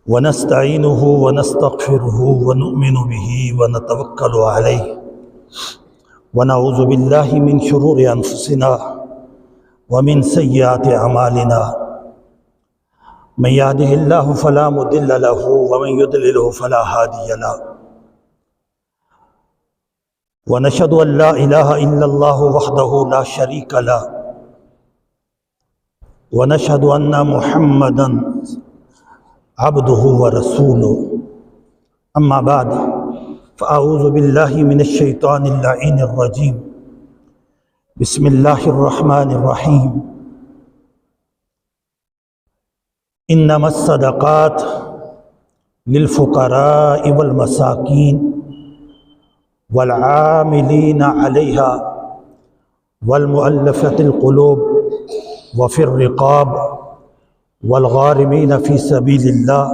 ونستعينه ونستغفره ونؤمن به ونتوكل عليه ونعوذ بالله من شرور أنفسنا ومن سيئات أعمالنا من يهده الله فلا مضل له ومن يضلل فلا هادي له ونشهد أن لا إله إلا الله وحده لا شريك له ونشهد أن محمدًا عبده ورسوله اما بعد فاعوذ باللہ من الشیطان اللعین الرجیم بسم اللہ الرحمن الرحیم انما الصدقات للفقراء والمساکین والعاملین علیہا والمؤلفة القلوب وفي الرقاب والغارمین فی سبیل اللہ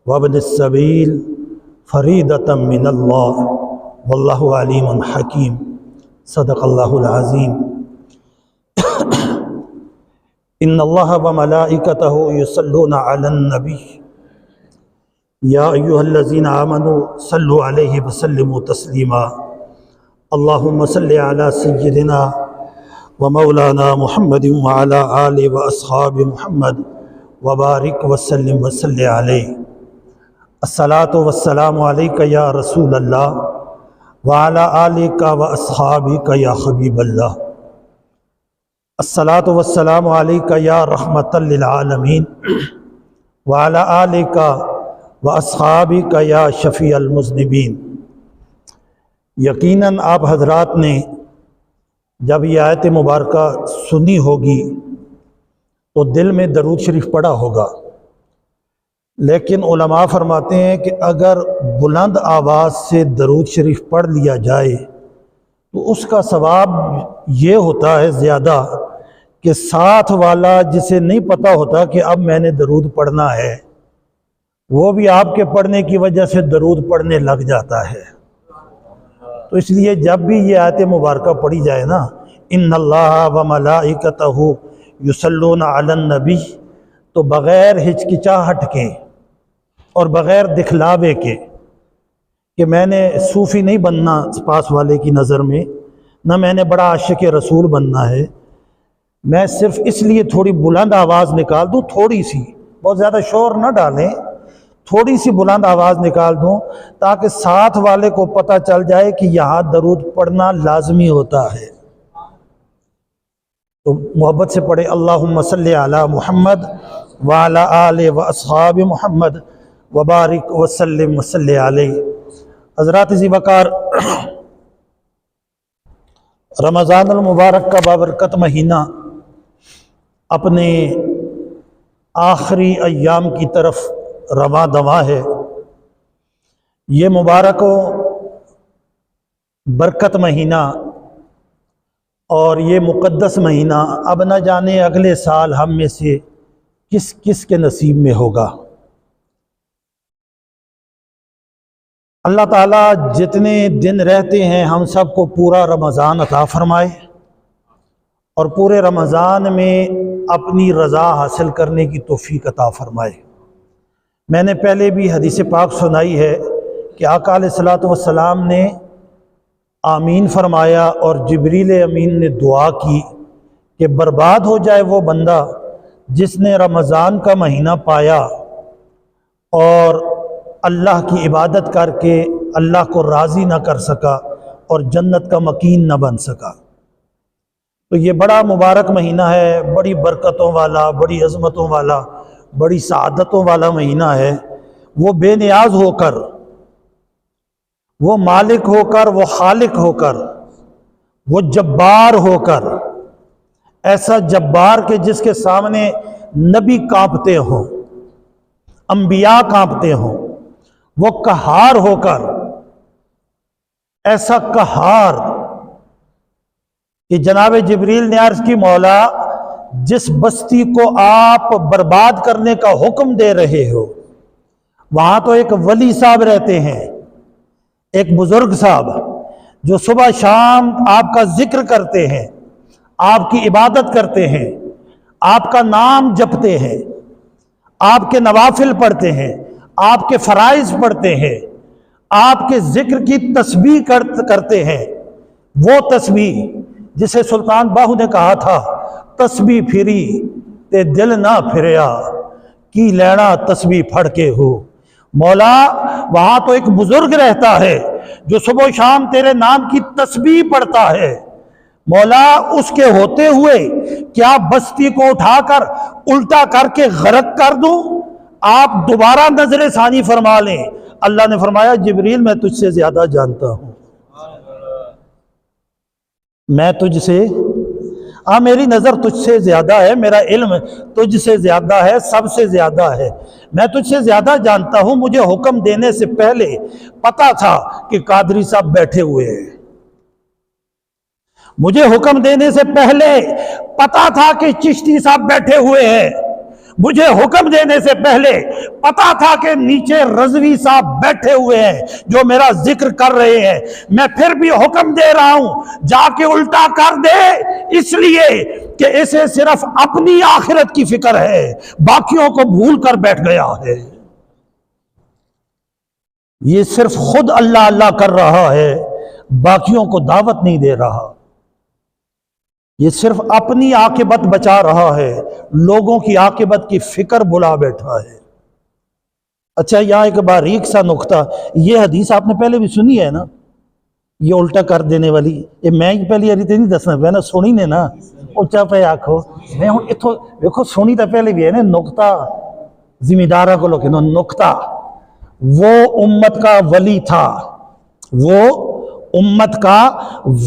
وابن السبیل فریدة من اللہ واللہ علیم حکیم صدق اللہ العظیم ان اللہ وملائکتہ یصلون علی النبی یا ایہا الذین آمنوا صلوا علیہ وسلموا تسلیما اللہم صلی علی سیدنا ومولانا محمد وعلی آلہ واصحاب محمد وبارک وسلم وصلی علیہ الصلاۃ والسلام علیک یا رسول اللہ وعلی آلک واصحابک یا حبیب اللہ الصلاۃ والسلام علیک یا رحمۃ للعالمین وعلی آلک واصحابک یا شفیع المذنبین۔ یقیناً آپ حضرات نے جب یہ آیت مبارکہ سنی ہوگی تو دل میں درود شریف پڑھا ہوگا، لیکن علماء فرماتے ہیں کہ اگر بلند آواز سے درود شریف پڑھ لیا جائے تو اس کا ثواب یہ ہوتا ہے زیادہ کہ ساتھ والا جسے نہیں پتہ ہوتا کہ اب میں نے درود پڑھنا ہے وہ بھی آپ کے پڑھنے کی وجہ سے درود پڑھنے لگ جاتا ہے۔ تو اس لیے جب بھی یہ آیت مبارکہ پڑھی جائے نا ان اللہ وملائکتہ یصلون علی النبی، تو بغیر ہچکچاہٹ کے اور بغیر دکھلاوے کے کہ میں نے صوفی نہیں بننا پاس والے کی نظر میں، نہ میں نے بڑا عاشق رسول بننا ہے، میں صرف اس لیے تھوڑی بلند آواز نکال دوں، تھوڑی سی، بہت زیادہ شور نہ ڈالیں، تھوڑی سی بلند آواز نکال دوں تاکہ ساتھ والے کو پتہ چل جائے کہ یہاں درود پڑھنا لازمی ہوتا ہے۔ تو محبت سے پڑھے اللہم صلی علی محمد وعلی آل و اصحاب محمد وبارک وسلم وصلی علیہ۔ حضرات ذی وقار، رمضان المبارک کا بابرکت مہینہ اپنے آخری ایام کی طرف رواں دواں ہے۔ یہ مبارک و برکت مہینہ اور یہ مقدس مہینہ اب نہ جانے اگلے سال ہم میں سے کس کس کے نصیب میں ہوگا۔ اللہ تعالیٰ جتنے دن رہتے ہیں ہم سب کو پورا رمضان عطا فرمائے اور پورے رمضان میں اپنی رضا حاصل کرنے کی توفیق عطا فرمائے۔ میں نے پہلے بھی حدیث پاک سنائی ہے کہ آقا علیہ الصلوۃ والسلام نے آمین فرمایا اور جبریل امین نے دعا کی کہ برباد ہو جائے وہ بندہ جس نے رمضان کا مہینہ پایا اور اللہ کی عبادت کر کے اللہ کو راضی نہ کر سکا اور جنت کا مکین نہ بن سکا۔ تو یہ بڑا مبارک مہینہ ہے، بڑی برکتوں والا، بڑی عظمتوں والا، بڑی سعادتوں والا مہینہ ہے۔ وہ بے نیاز ہو کر، وہ مالک ہو کر، وہ خالق ہو کر، وہ جبار ہو کر، ایسا جبار کہ جس کے سامنے نبی کانپتے ہوں، انبیاء کانپتے ہوں، وہ قہار ہو کر، ایسا قہار کہ جناب جبریل نے عرض کی مولا جس بستی کو آپ برباد کرنے کا حکم دے رہے ہو وہاں تو ایک ولی صاحب رہتے ہیں، ایک بزرگ صاحب جو صبح شام آپ کا ذکر کرتے ہیں، آپ کی عبادت کرتے ہیں، آپ کا نام جپتے ہیں، آپ کے نوافل پڑھتے ہیں، آپ کے فرائض پڑھتے ہیں، آپ کے ذکر کی تسبیح کرتے ہیں، وہ تسبیح جسے سلطان باہو نے کہا تھا تسبیح پھری تے دل نہ پھریا کی لینا تسبیح پھڑ کے ہو۔ مولا وہاں تو ایک بزرگ رہتا ہے جو صبح و شام تیرے نام کی تسبیح پڑھتا ہے، مولا اس کے ہوتے ہوئے کیا بستی کو اٹھا کر الٹا کر کے غرق کر دوں؟ آپ دوبارہ نظر ثانی فرما لیں۔ اللہ نے فرمایا جبریل میں تجھ سے زیادہ جانتا ہوں، میں تجھ سے میری نظر تجھ سے زیادہ ہے، میرا علم تجھ سے زیادہ ہے، سب سے زیادہ ہے، میں تجھ سے زیادہ جانتا ہوں۔ مجھے حکم دینے سے پہلے پتا تھا کہ قادری صاحب بیٹھے ہوئے ہیں، مجھے حکم دینے سے پہلے پتا تھا کہ چشتی صاحب بیٹھے ہوئے ہیں، مجھے حکم دینے سے پہلے پتا تھا کہ نیچے رضوی صاحب بیٹھے ہوئے ہیں جو میرا ذکر کر رہے ہیں، میں پھر بھی حکم دے رہا ہوں جا کے الٹا کر دے، اس لیے کہ اسے صرف اپنی آخرت کی فکر ہے، باقیوں کو بھول کر بیٹھ گیا ہے، یہ صرف خود اللہ اللہ کر رہا ہے، باقیوں کو دعوت نہیں دے رہا، یہ صرف اپنی عاقبت بچا رہا ہے، لوگوں کی عاقبت کی فکر بلا بیٹھا ہے۔ اچھا یہاں ایک باریک سا نقطہ، یہ حدیث آپ نے پہلے بھی سنی ہے نا، یہ الٹا کر دینے والی، یہ میں پہلی اری تے نہیں دسنا پہ نا، سنی نے نا اچھا پہ آکھو میں ہوں اتھو دیکھو سنی تا پہلے بھی ہے نا، نقطہ زمیندارہ کو لوگ نقطہ، وہ امت کا ولی تھا، وہ امت کا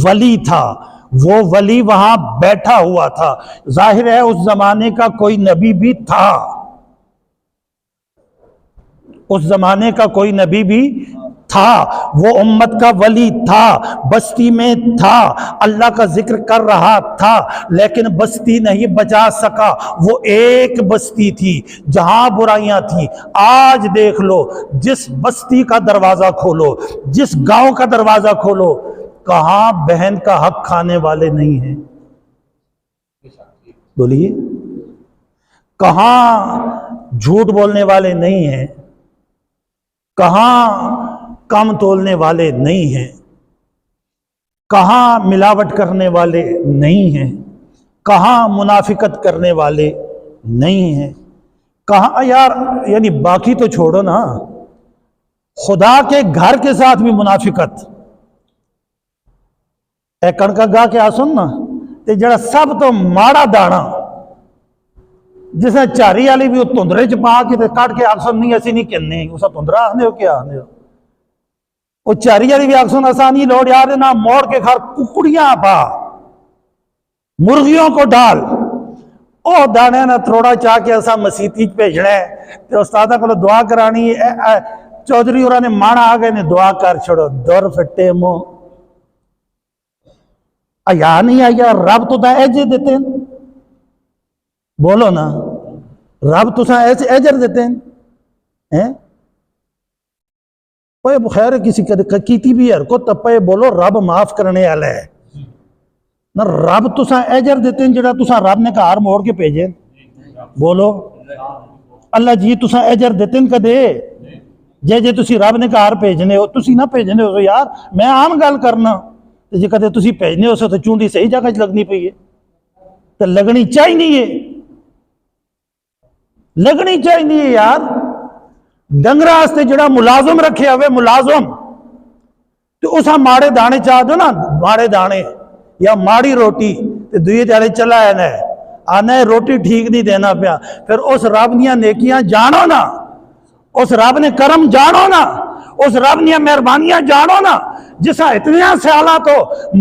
ولی تھا، وہ ولی وہاں بیٹھا ہوا تھا، ظاہر ہے اس زمانے کا کوئی نبی بھی تھا، اس زمانے کا کوئی نبی بھی تھا، وہ امت کا ولی تھا، بستی میں تھا، اللہ کا ذکر کر رہا تھا، لیکن بستی نہیں بچا سکا، وہ ایک بستی تھی جہاں برائیاں تھیں۔ آج دیکھ لو جس بستی کا دروازہ کھولو، جس گاؤں کا دروازہ کھولو، کہاں بہن کا حق کھانے والے نہیں ہیں؟ بولیے، کہاں جھوٹ بولنے والے نہیں ہیں؟ کہاں کم تولنے والے نہیں ہیں؟ کہاں ملاوٹ کرنے والے نہیں ہیں؟ کہاں منافقت کرنے والے نہیں ہیں؟ کہاں یار، یعنی باقی تو چھوڑو نا، خدا کے گھر کے ساتھ بھی منافقت۔ اے کڑکا گا کے آسن نا تے جڑا سب تو ماڑا دانا جس نے چاری والی بھی وہ تندرے چ پا کے تے کٹ کے آسن نہیں اسی نہیں کہنے اسا تندرا آنے ہو کیا آنے ہو، وہ چاری والی بھی آسن آسانی لوڑ یار نہ موڑ کے گھر ککڑیاں پا مرغیوں کو ڈال، او دانے نہ تھوڑا چاہ کے ایسا مسیتی بھیجنا ہے تے استادہ کو دعا کرانی ہے، چودھری اور نے مانا آگئے نے دعا کر چھوڑو، دور فٹے مو آیا نہیں آیا، رب تو دا ایجر دیتے ہیں، بولو نا، رب تو سا ایجر دیتے ہیں، کوئی بخیر کسی کیتی بھی حرکت تپے بولو رب معاف کرنے والا ہے نا، رب تو سا ایجر دیتے ہیں جڑا تو سا رب نے کہار موڑ کے بھیجے، بولو اللہ جی تو سا ایجر دیتے ہیں کدے جے تسی رب نے کہار بھیجنے ہو، تسی نہ بھیجنے ہو یار، میں عام گل کرنا جی کہتے تسی بھیجنے ہو تو چونڈی صحیح جگہ لگنی پئی ہے، تو لگنی چاہیے، لگنی چاہیے یار۔ ڈنگرہ آستے جڑا ملازم رکھے ہوئے ملازم، تو اسا ماڑے دانے چاہ دو نا، ماڑے دانے یا ماڑی روٹی تو دوئے جانے چلا ہے آنا ہے روٹی ٹھیک نہیں دینا پیا، پھر اس رب نیاں نیکیاں جانو نا، اس رب نے کرم جانو نا، اس رب نیاں مہربانیاں جانو نا، جسا اتنے سیالہ تو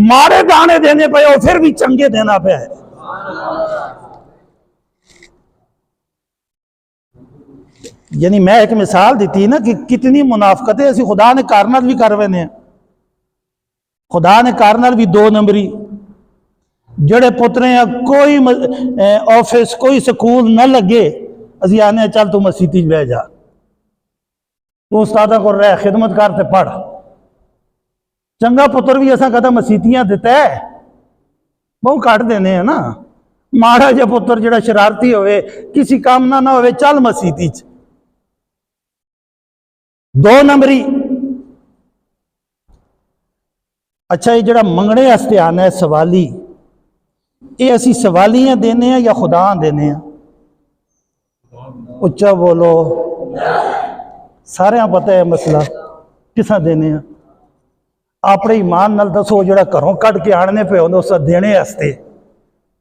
ماڑے دانے دینے پہ اور پھر بھی چنگے دینا پہ ہے۔ یعنی میں ایک مثال دیتی نا کہ کتنی منافقتیں ایسی خدا نے کارنر بھی کروے، خدا نے کارنر بھی دو نمبری جڑے پترے ہیں کوئی آفس کوئی سکول نہ لگے اسی آنے چل تو مسیتی بہ جا، تو استادہ کو رہ خدمت کرتے پڑھ، چنگا پتر بھی ایسا کہتا مسیتیاں دیتا ہے بہت کٹ دینے ہیں نا، ماڑا جا پتر جڑا شرارتی ہوئے کسی کام نہ ہوئے چل مسیتی دو نمبری اچھا یہ جڑا منگنے واسطے آنا ہے سوالی، یہ اسی سوالیاں دینے ہیں یا خدا دینے ہیں؟ اچھا بولو، سارے پتہ ہے مسئلہ کسا دینے ہیں؟ اپنے ایمان نال دسو، جڑا گھروں کٹ کے آنے پہ ہوندے اس دینے واسطے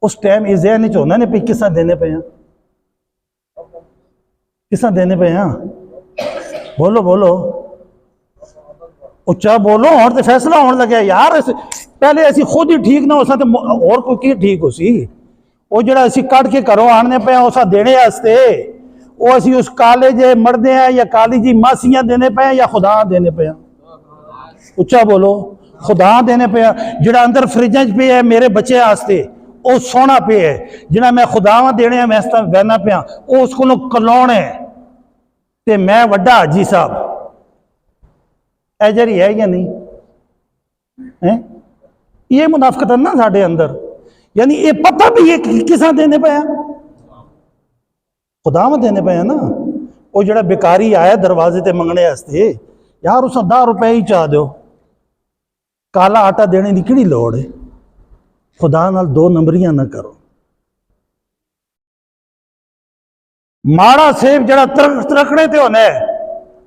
اس ٹائم یہ ذہن چ ہونا نہیں پہ کسا دینے پہ ہیں، کسا دینے پہ ہیں؟ بولو بولو اچھا بولو، اور تو فیصلہ ہونے لگا یار، پہلے اسی خود ہی ٹھیک نہ ہو سا تو اور کوئی کی ٹھیک ہو سی؟ وہ جڑا اسی کٹ کے گھروں آنے پہ اسا دینے واسطے، وہ اسی اس کالے جے مردے ہیں یا کالی جی ماسیاں دینے پہ ہیں یا خدا دینے پہ ہیں؟ اچھا بولو، خدا دینے پہ ہیں۔ جڑا اندر فریجاں پہ ہے میرے بچے واسطے وہ سونا پہ ہے، جڑا میں خدا دینے ہیں میں اس طرح بہنا پہ ہاں وہ اس کو کلون ہے، تے میں وڈا حاجی صاحب ایجر ہی ہے یا نہیں؟ یہ منافقت ہے نا ساڑھے اندر، یعنی یہ پتہ بھی یہ کسا دینے پہ ہیں؟ خدا میں دینے پہ ہیں نا۔ وہ جڑا بیکاری آیا دروازے تے منگنے واسطے، یار اس 10 روپے ہی چاہ دیو، کالا آٹا دینے دی کیڑی لوڑ ہے؟ خدا نال دو نمبریاں نہ کرو۔ ماڑا سیب جڑا ترکڑے تے ہونا ہے،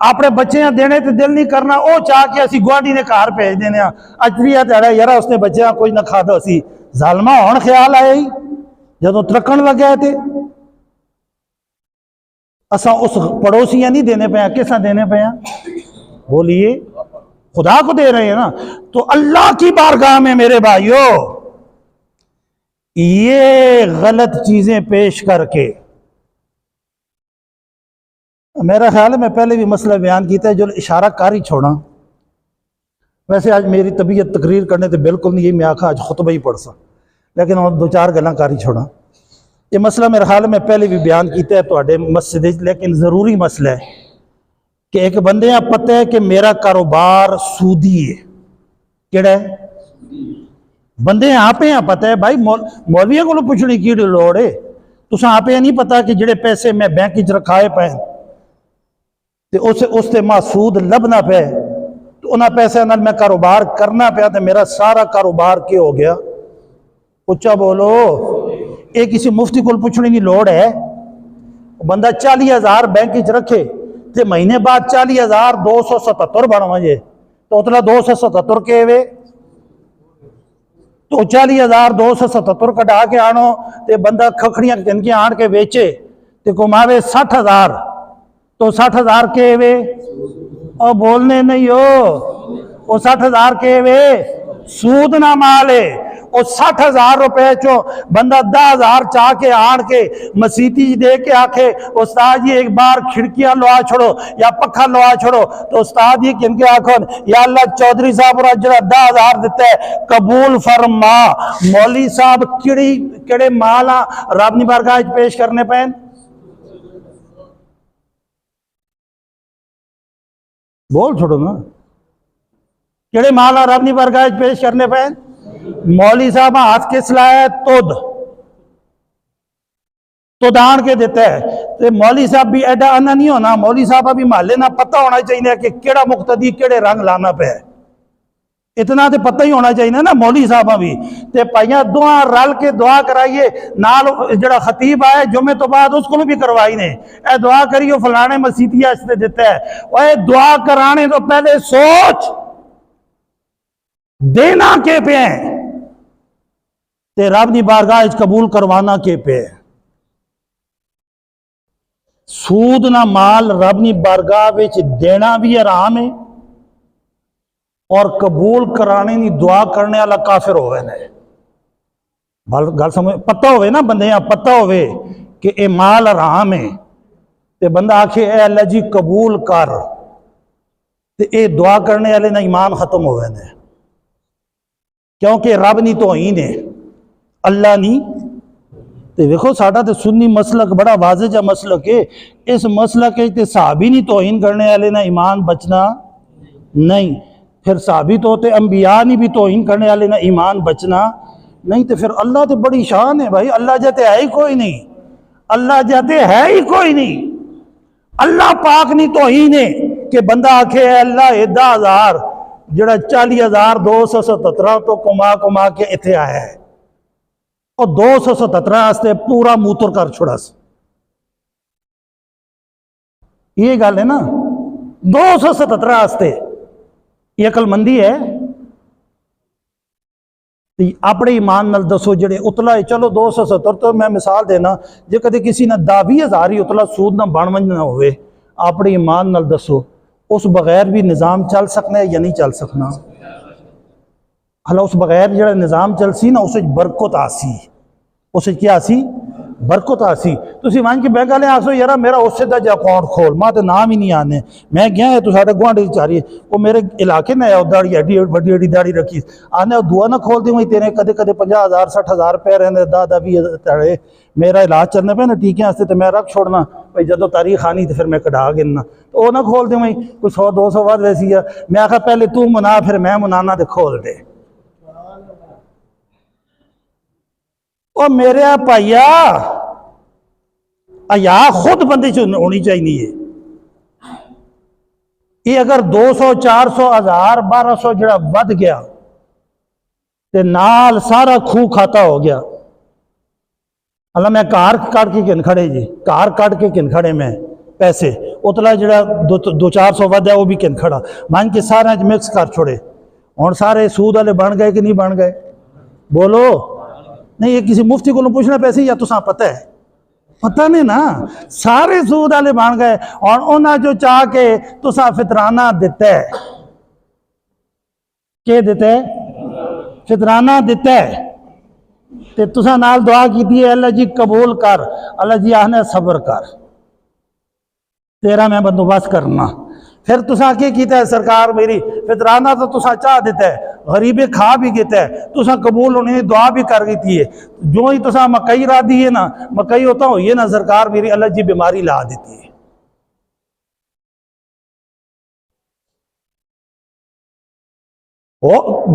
اپنے بچیاں دینے تے دل نہیں کرنا، او چاہ کے اسی گواڈی نے کار بھیج دینے ہیں، اجریہ تیڑا یارا اس نے بچیاں کوئی نہ کھا دو سی، ظالمہ ہون خیال آئے ہی جدو ترکن لگ گئے تھے۔ اساں اس پڑوسیاں نہیں دینے پہ ہیں، کسا دینے پہ ہیں؟ بولیے، خدا کو دے رہے ہیں نا۔ تو اللہ کی بارگاہ میں میرے بھائیو یہ غلط چیزیں پیش کر کے، میرا خیال ہے میں پہلے بھی مسئلہ بیان کیتا ہے، جو اشارہ کاری چھوڑا، ویسے آج میری طبیعت تقریر کرنے تے بالکل نہیں، یہ میں آکھا آج خطبہ ہی پڑھ سا، لیکن اور دو چار گلاں کاری چھوڑا۔ یہ مسئلہ میرے خیال میں پہلے بھی بیان کیتا ہے تواڈے مسجد، لیکن ضروری مسئلہ ہے کہ ایک بندے آپ پتہ ہے کہ میرا کاروبار سودی ہے، کیڑا ہے؟ بندے آپ ہیں پتہ ہے بھائی، مولویوں کو پوچھنے کی لوڑ ہے؟ تساں آپ نہیں پتا کہ جڑے پیسے میں بینک وچ رکھائے پے تے اس تے ماں سود لبنا پے، تو انہاں پیسے نال میں کاروبار کرنا پیا تے میرا سارا کاروبار کیا ہو گیا؟ اچھا بولو، ایک کسی مفتی کو پوچھنے کی لوڑ ہے؟ بندہ 40,000 بینک وچ رکھے تے مہینے بعد 40,277 بنوا جے تو اتنا 277 کے وے، تو 40,277 کٹا کے آنو تے بندہ کھکھڑیاں کنکیاں آن کے بیچے تے کماوے 60,000، تو 60,000 کے وے، اور بولنے نہیں ہو، وہ 60,000 کے وے سود نہ مالے۔ وہ 60,000 روپے چو بندہ 10,000 چاہ کے آن کے مسیتی دے کے آکھے استاد یہ ایک بار کھڑکیاں لوا چھوڑو یا پکھا لوا چھوڑو، تو استاد یہ کن کے آکھن یا اللہ چودھری صاحب اور جڑا 10,000 دیتا ہے قبول فرما۔ مولی صاحب کڑے مالا رب نی بارگاہ پیش کرنے پین؟ بول چھوڑو نا، کڑے مالا رب نی بارگاہ پیش کرنے پین؟ مولی صاحب ہاتھ کے سلائے تو دان کے دیتا ہے، تو مولی صاحب بھی ایڈا انا نہیں ہونا، مولی صاحب بھی محلے نہ پتہ ہونا چاہیے کہ کیڑا مقتدی کیڑے رنگ لانا پہ ہے، اتنا تو پتہ ہی ہونا چاہیے نا مولی صاحب بھی۔ تے پائیاں دعا رل کے دعا کرائیے، نال جڑا خطیب آئے جمعے تو بعد اس کو بھی کروائی نے، اے دعا کریو فلانے مسیتی آستے دیتا ہے، اے دعا کرانے تو پہلے سوچ دینا کے پہ ہیں تے رب نی بارگاہ قبول کروانا کے پہ ہے۔ سود نہ مال رب نی بارگاہ وچ دینا بھی حرام ہے، اور قبول کرانے نی دعا کرنے والا کافر ہوئے نے۔ گل سمجھ پتہ ہوئے نا بندے، پتہ ہوئے کہ اے مال حرام ہے تے بندہ آکھے اے اللہ جی قبول کر، تے اے دعا کرنے والے نا ایمان ختم ہوئے نے، کیونکہ رب نی توہین ہے، اللہ نہیں۔ تے دیکھو ساڈا تے سنی مسلک بڑا واضح جا مسلک ہے، اس مسلک تے صحابی نہیں توہین کرنے والے نا ایمان بچنا نہیں، پھر صحابی تو ہوتے انبیاء نہیں بھی توہین کرنے والے نا ایمان بچنا نہیں، تے پھر اللہ تے بڑی شان ہے بھائی، اللہ جاتے ہے ہی کوئی نہیں، اللہ جاتے ہے ہی کوئی نہیں، اللہ پاک نہیں توہین ہے کہ بندہ آکھے اے اللہ 10,000 جڑا 40,277 تو کما کے اتنے آیا ہے اور 277 آستے پورا موتر کر چھوڑا سی. یہ گل ہے نا 277 آستے یہ عقل مندی ہے. اپنے ایمان نال دسو جڑے اتلا ہے چلو 270 تو میں مثال دینا جے کدے کسی نے 20,000 ہی اتلا سود نہ بن ونجنا ہوئے اپنے ایمان نال دسو اس بغیر بھی نظام چل سکنا ہے یا نہیں چل سکنا؟ ہلا اس بغیر جڑا نظام چل سی نا اسے برکت آسی اسے کیا آسی برکت آسی. تسی مان کے بینک والے آسو یارا میرا اسے دا جا اکاؤنٹ کھول ماں تے نام ہی نہیں آنے میں گیا ہے تو ساڑھے گوانڈی چاری ہے وہ میرے علاقے میں ہے داڑی ایڈی بڑی ایڈی داڑی رکھی آنے دعا نہ کھول دی ہوئی تیرے کدے کدے 50,000 60,000 پہ رہنے 10,000 میرا علاج چلنے پہ نا ٹھیک ہے آستے تو میں رکھ چھوڑنا بھائی جدو تاریخ آنی تو پھر میں کڑھا گننا تو وہ نہ کھول دی ہوئی کوئی 100 200 وعد ویسی ہے. میں آخا پہلے تو منا پھر میں منانا تے کھول دے. اور میرے پائیا یا خود بندے سے ہونی چاہیے ہے. یہ اگر 200 400 1000 1200 جڑا ود گیا تے نال سارا کھو کھاتا ہو گیا. اللہ میں کار کٹ کے کن کھڑے جی کار کٹ کے کن کھڑے میں پیسے اتلا جڑا 200-400 ود ہے وہ بھی کن کھڑا مان کے سارے مکس کر چھوڑے اور سارے سود والے بن گئے کہ نہیں بن گئے؟ بولو نہیں. یہ کسی مفتی کو پوچھنا پیسے یا تو ساں پتہ ہے پتہ نہیں نا سارے سود والے بن گئے اور انہاں جو چاہ کے تو ساں فطرانہ دیتا ہے کہ دیتا ہے فطرانہ دیتا ہے تے تساں نال دعا کی دی ہے اللہ جی قبول کر اللہ جی آہنے صبر کر تیرا میں بندوبست کرنا. پھر تساں کی کیتا ہے سرکار میری فطرانہ تو تساں چاہ دیتا ہے غریبے کھا بھی گیتا ہے تساں قبول ہونے کی دعا بھی کر گئی ہے. جو ہی تساں مکئی را دیئے نا مکئی ہوتا ہوئی ہے نا سرکار میری اللہ جی بیماری لا دیتی ہے.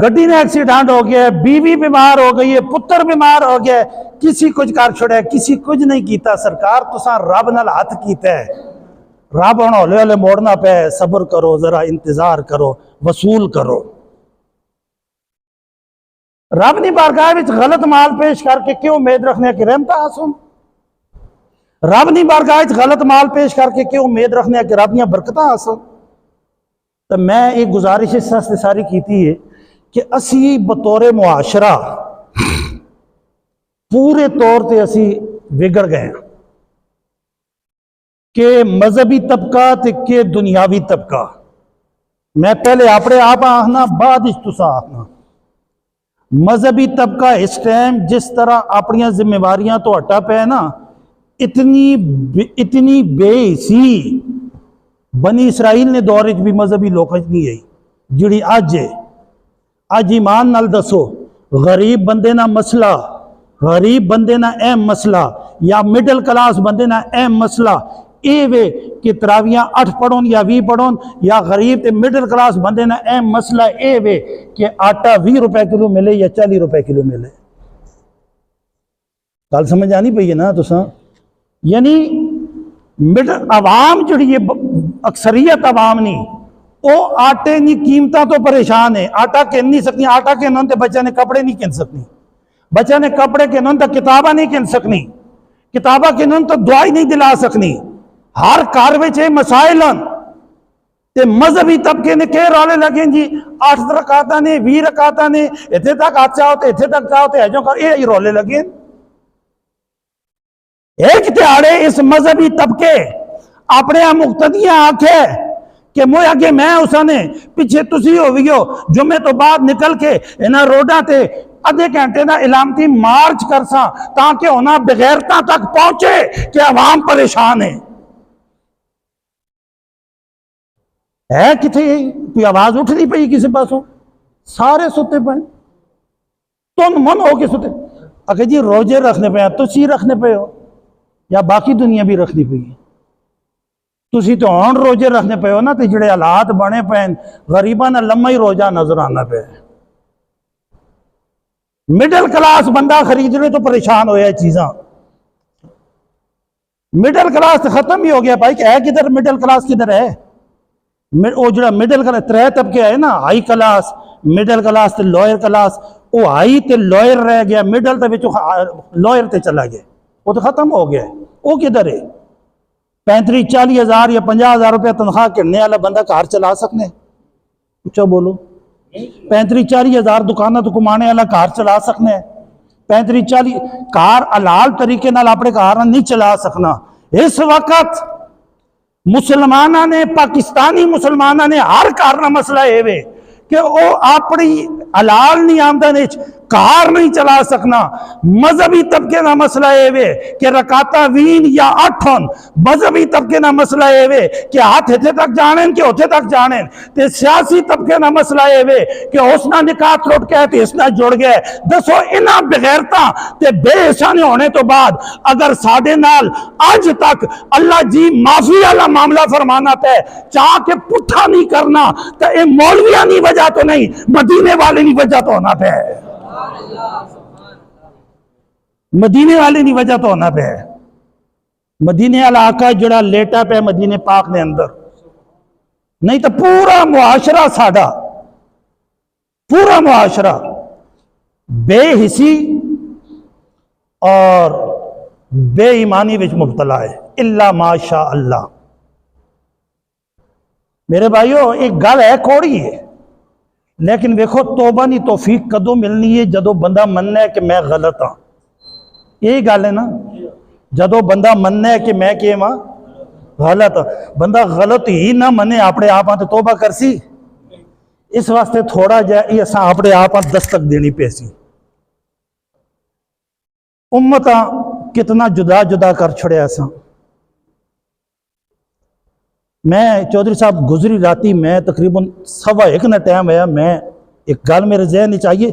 گڈی نے ایکسیڈنٹ ہو گیا ہے بیوی بیمار ہو گئی ہے پتر بیمار ہو گیا ہے کسی کچھ کر چھوڑا ہے کسی کچھ نہیں کیتا سرکار تساں رب نال ہاتھ کیتا ہے. رب ہونا ہولے ہولے موڑنا پہ صبر کرو ذرا انتظار کرو وصول کرو. رب نہیں بارگاہ وچ غلط مال پیش کر کے کیوں امید رکھنے کہ رحمت آسوں؟ رب نہیں بارگاہ وچ غلط مال پیش کر کے کیوں امید رکھنے کہ رب دیاں برکتاں آسوں؟ تو میں ایک گزارش اس سے ساری کیتی ہے کہ اسی بطور معاشرہ پورے طور تے اسی بگڑ گئے ہیں کہ مذہبی طبقہ تے کہ دنیاوی طبقہ. میں پہلے اپنے آپ آخنا بعد اس تسا آخنا. مذہبی طبقہ اس ٹائم جس طرح اپنی ذمہ واریاں تو ہٹا پہ نا اتنی بے حسی بنی اسرائیل نے دور بھی مذہبی لوکج نہیں ہے جڑی اج ہے. اج ایمان نال دسو غریب بندے نا مسئلہ غریب بندے نا اہم مسئلہ یا مڈل کلاس بندے نا اہم مسئلہ اے وے کہ تراویاں 8 پڑھون یا 20 پڑھون یا غریب تے مڈل کلاس بندے نا اہم مسئلہ اے وے کہ آٹا 20 روپے کلو ملے یا 40 روپے کلو ملے. گل سمجھ آنی پئی ہے نا تساں؟ یعنی مڈل عوام جڑی ہے اکثریت عوام نہیں وہ آٹے نہیں قیمتاں تو پریشان ہے. آٹا کن نہیں سکنی آٹا کنن تے بچہ نے کپڑے نہیں کن سکنی بچہ نے کپڑے کنن تے کتاباں نہیں کن سکنی کتاباں کنن تو دعائی نہیں دلا سکنی. ہر کار وچ مسائل تے مذہبی طبقے نے کہ رولے لگیں جی 8 رکعتاں نے 20 رکعتاں نے اتنے تک آ چاہو تے اتنے تک چاہو تے ایجو کر یہ رولے لگیں. ایک تہاڑے اس مذہبی طبقے اپنے مقتدیاں آکھے کہ مویا کہ میں اسا نے پیچھے تسی ہوئیو جمعے تو بعد نکل کے انہاں روڈاں تے آدھے گھنٹے دا علامتی مارچ کرساں تاکہ انہاں بغیرتاں تک پہنچے کہ عوام پریشان ہے کتھے کوئی آواز اٹھ نہیں پئی کسی پاسوں سارے ستے پائیں تن من ہو کے ستے. اگر جی روزے رکھنے پہ تسی رکھنے پہ ہو یا باقی دنیا بھی رکھنی پئی تسی تو ہون روزے رکھنے پہ ہو نا تے جڑے حالات بنے پہ غریباں نہ لمحہ ہی روزہ نظر آنا پہ. مڈل کلاس بندہ خریدنے تو پریشان ہویا چیزاں مڈل کلاس ختم ہی ہو گیا بھائی کہ ہے کدھر مڈل کلاس کدھر ہے. وہ جڑا مڈل کلاس ترے طبقے آئے نا، ہائی کلاس، مڈل کلاس تے لوئر کلاس، وہ ہائی تے لوئر رہ گیا، مڈل تے لوئر تے چلا گیا، وہ تو ختم ہو گیا۔ وہ کدھر ہے؟ 35-40 ہزار یا 50,000 روپے تنخواہ کرنے والا بندہ گھر چلا سکنے؟ اچھا بولو، 35-40 ہزار دکانہ تو کمانے والا گھر چلا سکنے؟ 35-40 کار حلال طریقے نال اپنے گھر نہیں چلا سکنا۔ اس وقت مسلمانہ نے، پاکستانی مسلمانہ نے ہر گھر کا مسئلہ ہے کہ وہ اپنی حلال نہیں آمدن کار نہیں چلا سکنا۔ مذہبی طبقے کا مسئلہ ہے کہ رکعتاں 20 یا 8 ہون، مذہبی طبقے کا مسئلہ ہے کہ ہاتھ اتھے تک جانیں کہ اتھے تک جانیں، تے سیاسی طبقے کا مسئلہ ہے کہ اس نہ نکاح ٹوٹ گیا تے اس نہ جڑ گئے۔ دسو انہاں بغیرتاں تے بے حسانے ہونے تو بعد اگر ساڈے نال اج تک اللہ جی معافی والا معاملہ فرمانا پہ چاہ کے پٹھا نہیں کرنا تو اے مولویاں نہیں وجہ تو نہیں، مدینے والے نہیں وجہ تو ہونا پہ، مدینے والے نہیں وجہ تو ہونا پہ۔ مدینے والا آقا جڑا لیٹا پہ مدینے پاک نے اندر، نہیں تو پورا معاشرہ ساڈا، پورا معاشرہ بے حسی اور بے ایمانی وچ مبتلا ہے، الا ماشاء اللہ۔ میرے بھائیو ایک گل ہے کوڑی ہے، لیکن ویکھو توبہ نہیں توفیق کدو ملنی ہے؟ جدو بندہ مننا ہے کہ میں غلط ہاں، یہی گل ہے نا، جدو بندہ مننا ہے کہ میں کہ ماں غلط ہاں۔ بندہ غلط ہی نہ منے اپنے آپ تو توبہ کرسی؟ اس واسطے تھوڑا جا یہ اساں اپنے آپ دستک دینی پیسی۔ امتاں کتنا جدا جدا کر چھڑیا اساں۔ میں چودھری صاحب گزری راتی میں تقریباً 1:15 نہ ٹائم آیا، میں ایک گل میرے ذہن نہیں چاہیے،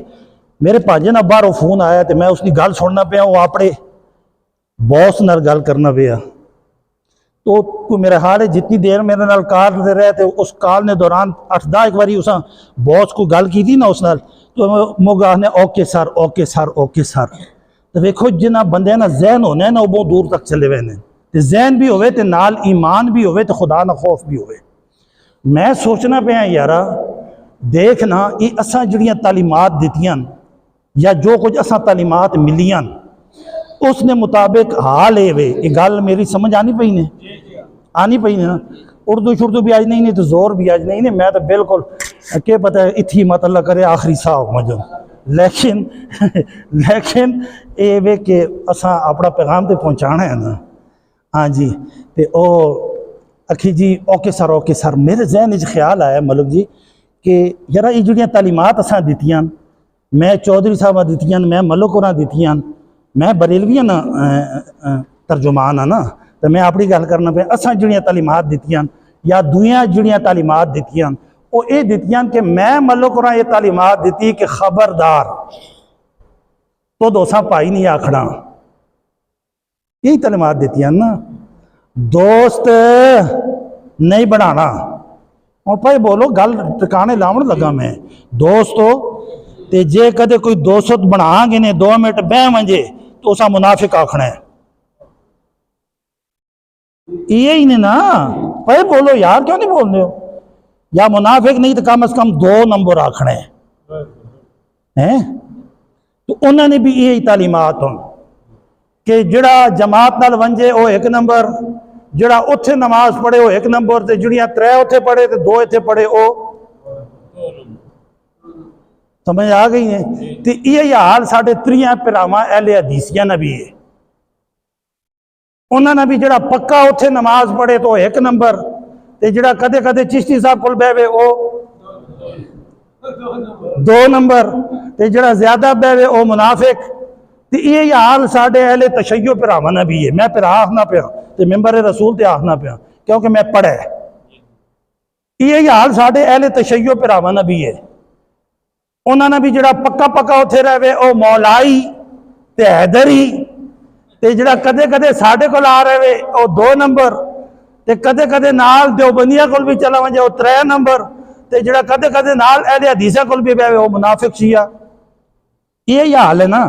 میرے پانجے نہ باہر فون آیا تو میں اس کی گل سننا پیا، وہ اپنے باس نال گل کرنا پیا۔ تو کوئی میرے حال ہے جتنی دیر میرے نال کال دے رہے تھے، اس کال نے دوران 8-10 باری اساں باس کو گل کی تھی نا اس نال، تو موگاہ نے okay sir okay sir okay sir. تو ویکھو جنہ بندے نا ذہن ہونے نا وہ بہت دور تک چلے ہوئے نے، تے ذہن بھی ہوئے تے نال ایمان بھی ہوئے تے خدا نہ خوف بھی ہوئے۔ میں سوچنا پیا یارا دیکھنا یہ اساں جڑیاں تعلیمات دیتیاں یا جو کچھ اساں تعلیمات ملیاں اس نے مطابق حال ہے وے، یہ گل میری سمجھ آنی پئی نے؟ آنی پئی نے نا؟ اردو شردو بھی آج نہیں تو زور بھی آج نہیں، میں تو بالکل کہ پتہ ہے اتھی مت اللہ کرے آخری سا مجھے، لیکن اے وے کہ اساں اپنا پیغام تے پہنچانا ہے نا۔ ہاں جی، تے او اکھی جی اوکے سر، میرے ذہن وچ خیال آیا ملک جی کہ یارا یہ جڑیاں تعلیمات اساں دیتیاں، میں چودھری صاحب دیتیاں، میں ملک ہوراں دیتیاں، میں بریلویاں نا ترجمان ہاں نا، تو میں اپنی گل کرنا پہ اساں جڑیاں تعلیمات دیتیاں یا دویاں جڑیاں تعلیمات دیتیاں وہ یہ دیتیاں کہ میں ملک ہوراں یہ تعلیمات دیتی کہ خبردار تو دوساں پائی نہیں آکھنا، یہی تعلیمات دیتیاں نا، دوست نہیں بنانا۔ اور بھائی بولو گل ٹکانے لاؤن لگا میں، دوستو تے جے کدے کوئی دوست بنا گے نے 2 منٹ بہ منجے تو اسا منافق آکھنا ہے، یہی نے نا۔ بھائی بولو یار کیوں نہیں بول رہے ہو؟ یا منافق نہیں تو کم از کم 2 نمبر آکھنا ہے۔ تو انہوں نے بھی یہی تعلیمات ہوں کہ جڑا جماعت نال ونجے وہ 1 نمبر، جڑا اتھے نماز پڑھے وہ 1 نمبر، تے جڑیاں 3 اتھے پڑھے تے 2 اتھے پڑھے وہ سمجھ آ گئی ہے۔ تے یہ حال ساڑھے 3 پراواں اہل حدیثیاں نہ بھی ہے، انہوں نے بھی جڑا پکا اتھے نماز پڑھے تو 1 نمبر، تے جڑا کدے کدے چشتی صاحب کول بیوے وہ 2 نمبر، تے جڑا زیادہ بیوے وہ منافق۔ تے یہ حال ساڑھے اہل تشیع پراواں نہ بھی ہے، میں پھر آخنا پیا تے ممبر رسول تے آخنا پیا کیونکہ میں پڑھے، یہ حال ساڑھے اہل تشیع پراواں نہ بھی ہے۔ انہوں نے بھی جڑا پکا پکا اتھے رہے وہ مولائی تے حیدری، تے جڑا کدے کدے ساڑھے کو آ رہے وہ 2 نمبر، تے کدے کدے نال دیوبندیاں کول بھی چلا ونجے وہ 3 نمبر، تے جڑا کدے کدے نال اہل حدیثاں کول بھی بیوے وہ منافق شیعہ۔ یہ حال ہے نا،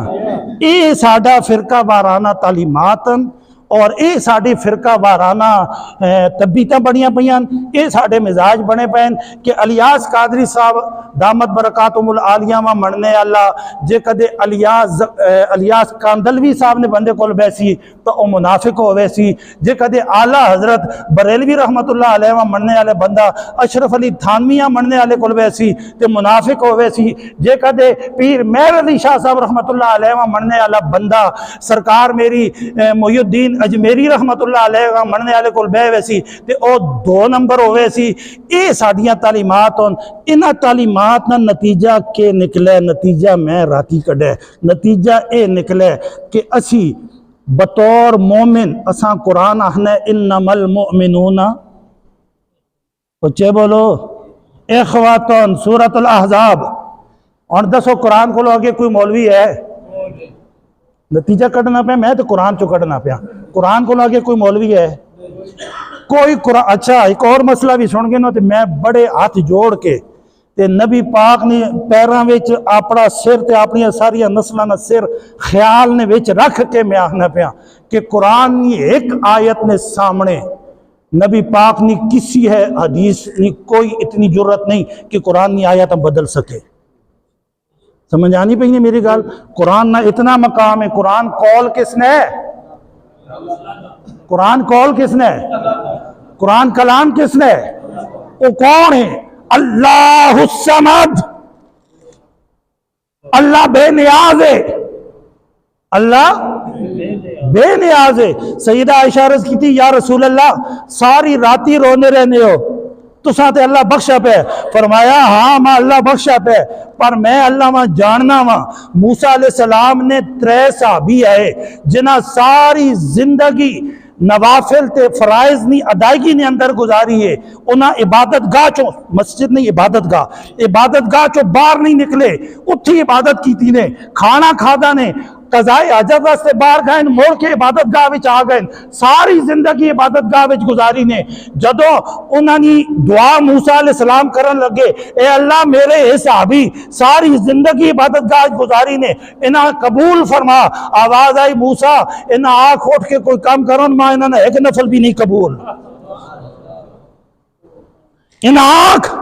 یہ ساڈا فرقہ وارانہ تعلیمات اور یہ ساری فرقہ وارانہ تبیتاں بڑیاں پیاں، یہ سارے مزاج بنے پین کہ الیاس قادری صاحب دامت برکاتہم العالیہ میں مننے اللہ، جے کدے الیاس کاندلوی صاحب نے بندے کول بیسی تو وہ منافق ہوئے سی، جے کدے اعلیٰ حضرت بریلوی رحمت اللہ علیہ میں مننے والے بندہ اشرف علی تھانویہ مننے والے کول بیسی تو منافق ہوئے سی، جے کدے پیر مہر علی شاہ صاحب رحمت اللہ علیہ میں مننے والا بندہ سرکار میری محی الدین اجمیری رحمت اللہ علیہ میں مننے والے کول بہ ویسی تے او 2 نمبر ہوئے سی۔ اے ساڈیاں تعلیمات ہون، انہاں تعلیمات نا نتیجہ کے نکلے، نتیجہ میں راتی کڈے، نتیجہ اے نکلے کہ اسی بطور مومن اساں قرآن آخنے انما المؤمنون، اچھے بولو، اخواتون، سورۃ الاحزاب، اور دسو قرآن کو آگے کوئی مولوی ہے؟ نتیجہ کڈنا پیا میں تو قرآن چو کڈنا پیا، قرآن کو آگے کوئی مولوی ہے؟ کوئی قرآن۔ اچھا ایک اور مسئلہ بھی سن گے نا، تو میں بڑے ہاتھ جوڑ کے تے نبی پاک نے پیراں وچ اپنا سر تے اپنی ساری نسلاں دا سر خیال نے وچ رکھ کے میں آخنا پیا کہ قرآن کی ایک آیت نے سامنے نبی پاک نے کسی ہے حدیث نے کوئی اتنی جرت نہیں کہ قرآن کی آیت بدل سکے۔ سمجھ آنی پہ میری گل؟ قرآن نہ اتنا مقام ہے۔ قرآن قول کس نے ہے؟ قرآن قول کس نے ہے؟ قرآن کلام کس نے ہے؟ وہ کون ہے؟ اللہ الصمد، اللہ بے نیاز ہے، اللہ بے نیاز ہے۔ سیدہ عائشہ عرض کی تھی یا رسول اللہ ساری راتی رونے رہنے ہو تو ساتھ اللہ بخشا پہ، فرمایا ہاں میں اللہ بخشا پہ، پر میں اللہ ماں جاننا ماں موسیٰ علیہ السلام نے 3 صحابی آئے جنہ ساری زندگی نوافل تے فرائض نہیں ادائیگی نے اندر گزاری ہے، انہاں عبادت گاہ چو، مسجد نہیں عبادت گاہ چو باہر نہیں نکلے، اتھی عبادت کی تھی نے، کھانا کھادا نے، قضائے حاجت واسطے باہر گئے، موڑ کے عبادت گاہ وچ آ گئے، ساری زندگی عبادت گاہ وچ گزاری نے۔ جدو انہاں نے دعا موسیٰ علیہ السلام کرن لگے، اے اللہ میرے اے صحابی ساری زندگی عبادت گاہ وچ گزاری نے، انہاں قبول فرما۔ آواز آئی موسیٰ انہاں آنکھ اٹھ کے کوئی کام کرن ماں انہاں نے ایک نفل بھی نہیں قبول، انہاں آنکھ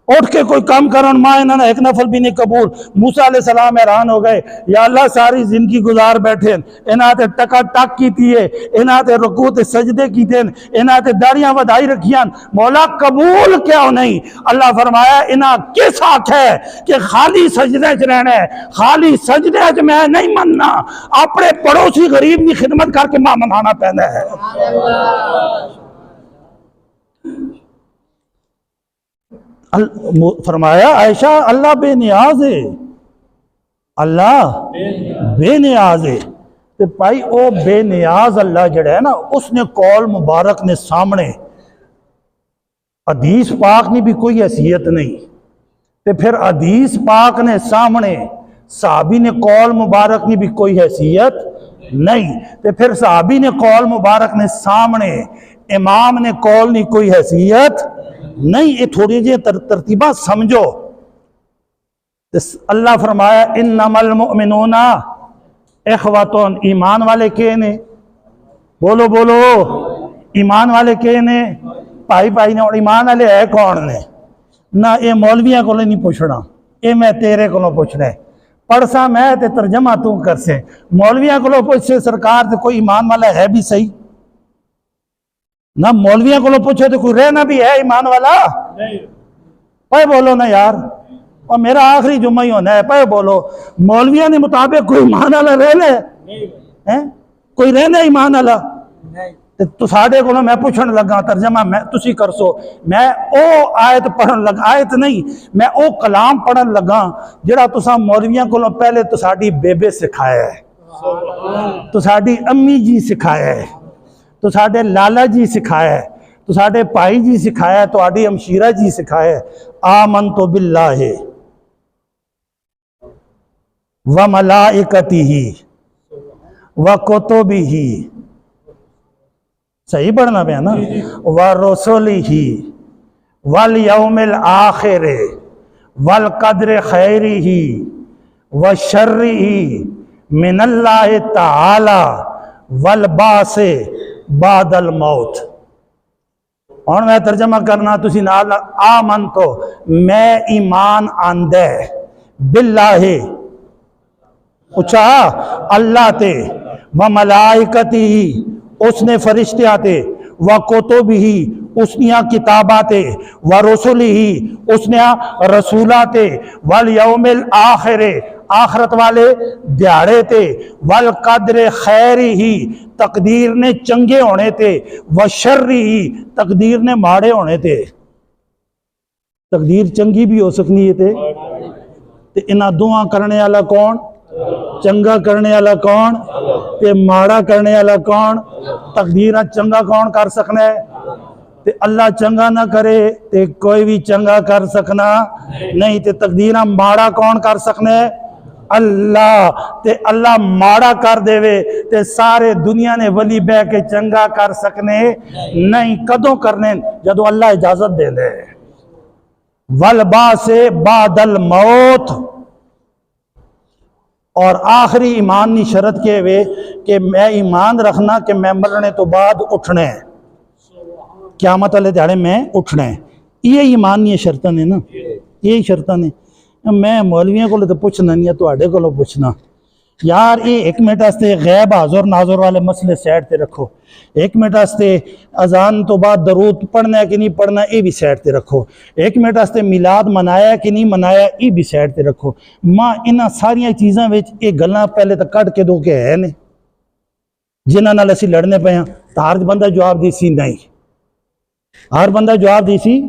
اٹھ کے کوئی کام کرن ماں انہوں نے ایک نفل بھی نہیں قبول۔ موسیٰ علیہ السلام حیران ہو گئے، یا اللہ ساری زندگی گزار بیٹھے، انہاں تے ٹکا ٹک کی تیے، انہاں تے رکوع تے سجدے کی تین، انہاں تے داڑیاں ودائی رکھیاں، مولا قبول کیوں نہیں؟ اللہ فرمایا انہاں کس حق ہے کہ خالی سجدے چ رہنا ہے، خالی سجدے چ میں نہیں مننا، اپنے پڑوسی غریب کی خدمت کر کے ماں منانا پہنا ہے۔ فرمایا عائشہ اللہ بے نیاز ہے، اللہ بے نیاز ہے۔ تو بھائی او بے نیاز اللہ جڑا ہے نا، اس نے قول مبارک نے سامنے حدیث پاک نے بھی کوئی حیثیت نہیں، تو پھر حدیث پاک نے سامنے صحابی نے قول مبارک نے بھی کوئی حیثیت نہیں، تو پھر صحابی نے قول مبارک نے سامنے امام نے قول نے کوئی حیثیت نہیں۔ یہ تھوڑی جی ترتیبہ سمجھو۔ اللہ فرمایا انما المؤمنون اخواتون، ایمان والے کے نے؟ بولو بولو، ایمان والے کے نے؟ بھائی بھائی نے، اور ایمان والے ہے کون نے؟ نہ یہ مولویاں کو نہیں پوچھنا، یہ میں تیرے کو پوچھنا ہے، پڑھسا میں تے ترجمہ تو کر سے، مولویاں کو پوچھ سے سرکار تے کوئی ایمان والا ہے بھی صحیح؟ نہ مولویاں کو پوچھو تو کوئی رہنا بھی ہے ایمان والا؟ پہ بولو نا یار، اور میرا آخری جمعہ ہی ہونا ہے، پہ بولو مولویاں نے مطابق کوئی ایمان والا رہنا ہے؟ کوئی رہنا ایمان والا؟ تو ساڑھے کو میں پوچھن لگا ترجمہ میں تسی کر سو، میں او آیت پڑھن لگا، آیت نہیں میں او کلام پڑھن لگا جڑا تسا مولویاں کو پہلے تو ساڑھی بیبے سکھایا ہے، تو ساڑھی امی جی سکھایا ہے، تو ساڑھے لالا جی سکھایا ہے، تو ساڑھے پائی جی سکھایا ہے، تو آڑھی امشیرہ جی سکھایا ہے۔ آمنتو باللہ وملائکتہ وکتبہ، صحیح پڑھنا پہ نا، ورسلہ والیوم الآخر والقدر خیرہ وشرہ من اللہ تعالی والبعث بعد الموت. اور میں ترجمہ کرنا تسی نال آمن تو میں ایمان آندے باللہ اچھا اللہ تے و ملائکتی اس نے فرشتیاں تے و کتبہ اس نے کتابات و رسلی اس نے رسولات والیوم الاخر آخرت والے دیہڑے تے والقدر خیر ہی تقدیر نے چنگے ہونے تے و شر ہی تقدیر نے ماڑے ہونے تے. تقدیر چنگی بھی ہو سکنی ہے تے انہاں دعا کرنے والا کون؟ چنگا کرنے والا کون تے ماڑا کرنے والا کون؟ تقدیرہ چنگا کون کر سکنا ہے؟ تے اللہ چنگا نہ کرے تے کوئی بھی چنگا کر سکنا نہیں. تے تقدیرہ ماڑا کون کر سکنا ہے؟ اللہ. تے اللہ ماڑا کر دے وے تے سارے دنیا نے ولی بہ کے چنگا کر سکنے نہیں. کدوں کرنے؟ جدو اللہ اجازت دے دے. والبعث بعد الموت. اور آخری ایمان نی شرط کے وے کہ میں ایمان رکھنا کہ میں مرنے تو بعد اٹھنے قیامت والے دیہڑے میں اٹھنے. یہ ایمان نی شرطاں نے نا، یہی شرطاں نے. میں مولویوں کو تو پوچھنا نہیں ہے، تواڈے کو پوچھنا یار یہ ایک منٹ واسطے غیب حاضر ناظر والے مسئلے سائڈ تے رکھو. ایک منٹ واسطے اذان تو بعد درود پڑھنا ہے کہ نہیں پڑھنا یہ بھی سائڈ تے رکھو. ایک منٹ واسطے میلاد منایا ہے کہ نہیں منایا یہ بھی سائڈ تے رکھو. ماں انہاں ساریاں چیزاں وچ یہ گلاں پہلے تو کٹ کے دو کہ ہے نے جنہاں نال اسی لڑنے پے ہاں. تو ہر بندہ جواب دی سی نہیں، ہر بندہ جواب دی سی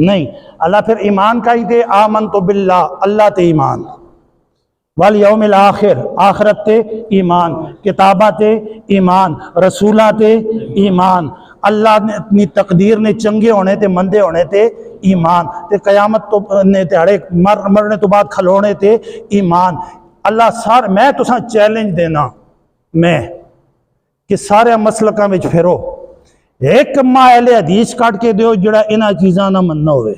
نہیں. اللہ پھر ایمان کا ہی دے آمنت باللہ اللہ تے ایمان، والیوم الاخر آخرت تے ایمان، کتابات تے ایمان، رسولات تے ایمان، اللہ نے اپنی تقدیر نے چنگے ہونے تے مندے ہونے تے ایمان، تے قیامت تو نے تہاڑے مرنے تو بعد کھلونے تے ایمان. اللہ میں تساں چیلنج دینا میں کہ سارے مسلکاں وچ پھرو. ایک ماں اہل حدیث کٹ کے دیو جڑا انہاں چیزاں نہ مننا ہوئے،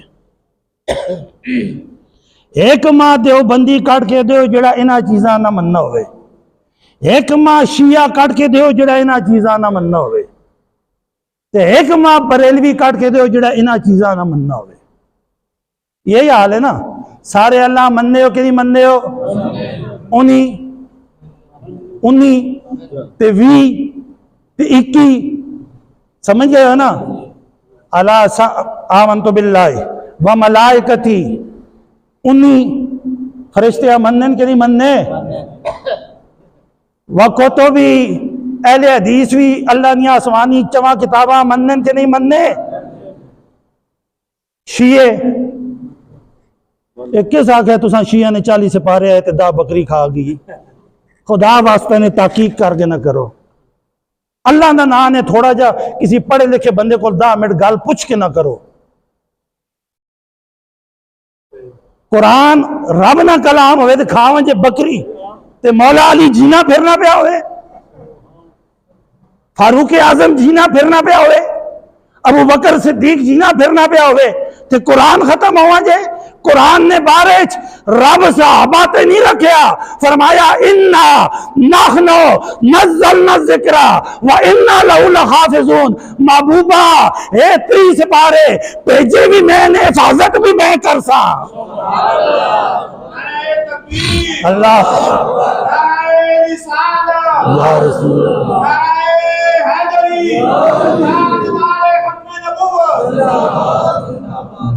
ایک ماں دیو بندی کٹ کے دیو جڑا انہاں چیزاں نہ مننا ہوئے، ایک ماں شیعہ کٹ کے دیو جڑا انہاں چیزاں نہ مننا ہوئے، تے ایک ماں بریلوی کٹ کے دیو جڑا انہاں چیزاں نہ مننا ہوئے. یہی حال ہے نا. سارے اللہ مننے ہو کہ نہیں مننے ہو؟ انہی تے وی تے اکی سمجھ گئے ہو نا. اللہ آمنت باللہ و ملائکتی انہی فرشتے منن کہ نہیں مننے، و کتبی اہل حدیث بھی اللہ نے آسمانی چواں کتاباں منن کہ نہیں مننے. شیعے ایک کس آکھے تساں شیعہ نے 40 سپارے آئے تے 10 بکری کھا گئی. خدا واسطے نے تحقیق کر کے نہ کرو. اللہ دا نام نے تھوڑا جا کسی پڑھے لکھے بندے کو 10 منٹ گل پوچھ کے نہ کرو. قرآن رب نہ کلام ہوئے تے کھاواں جے بکری تے مولا علی جینا پھرنا پیا ہوئے، فاروق اعظم جینا پھرنا پیا ہوئے، ابو بکر صدیق جینا پھرنا پیا ہوئے تے قرآن ختم ہوا جے. قرآن نے بارچ رب صحابہ تے نہیں رکھیا، فرمایا انا نحنو نزلنا الذکر و انا لہو لحافظون. محبوبہ اے 30 سپارے بھیجے بھی میں نے، حفاظت بھی میں کر سا. اللہ یا رسول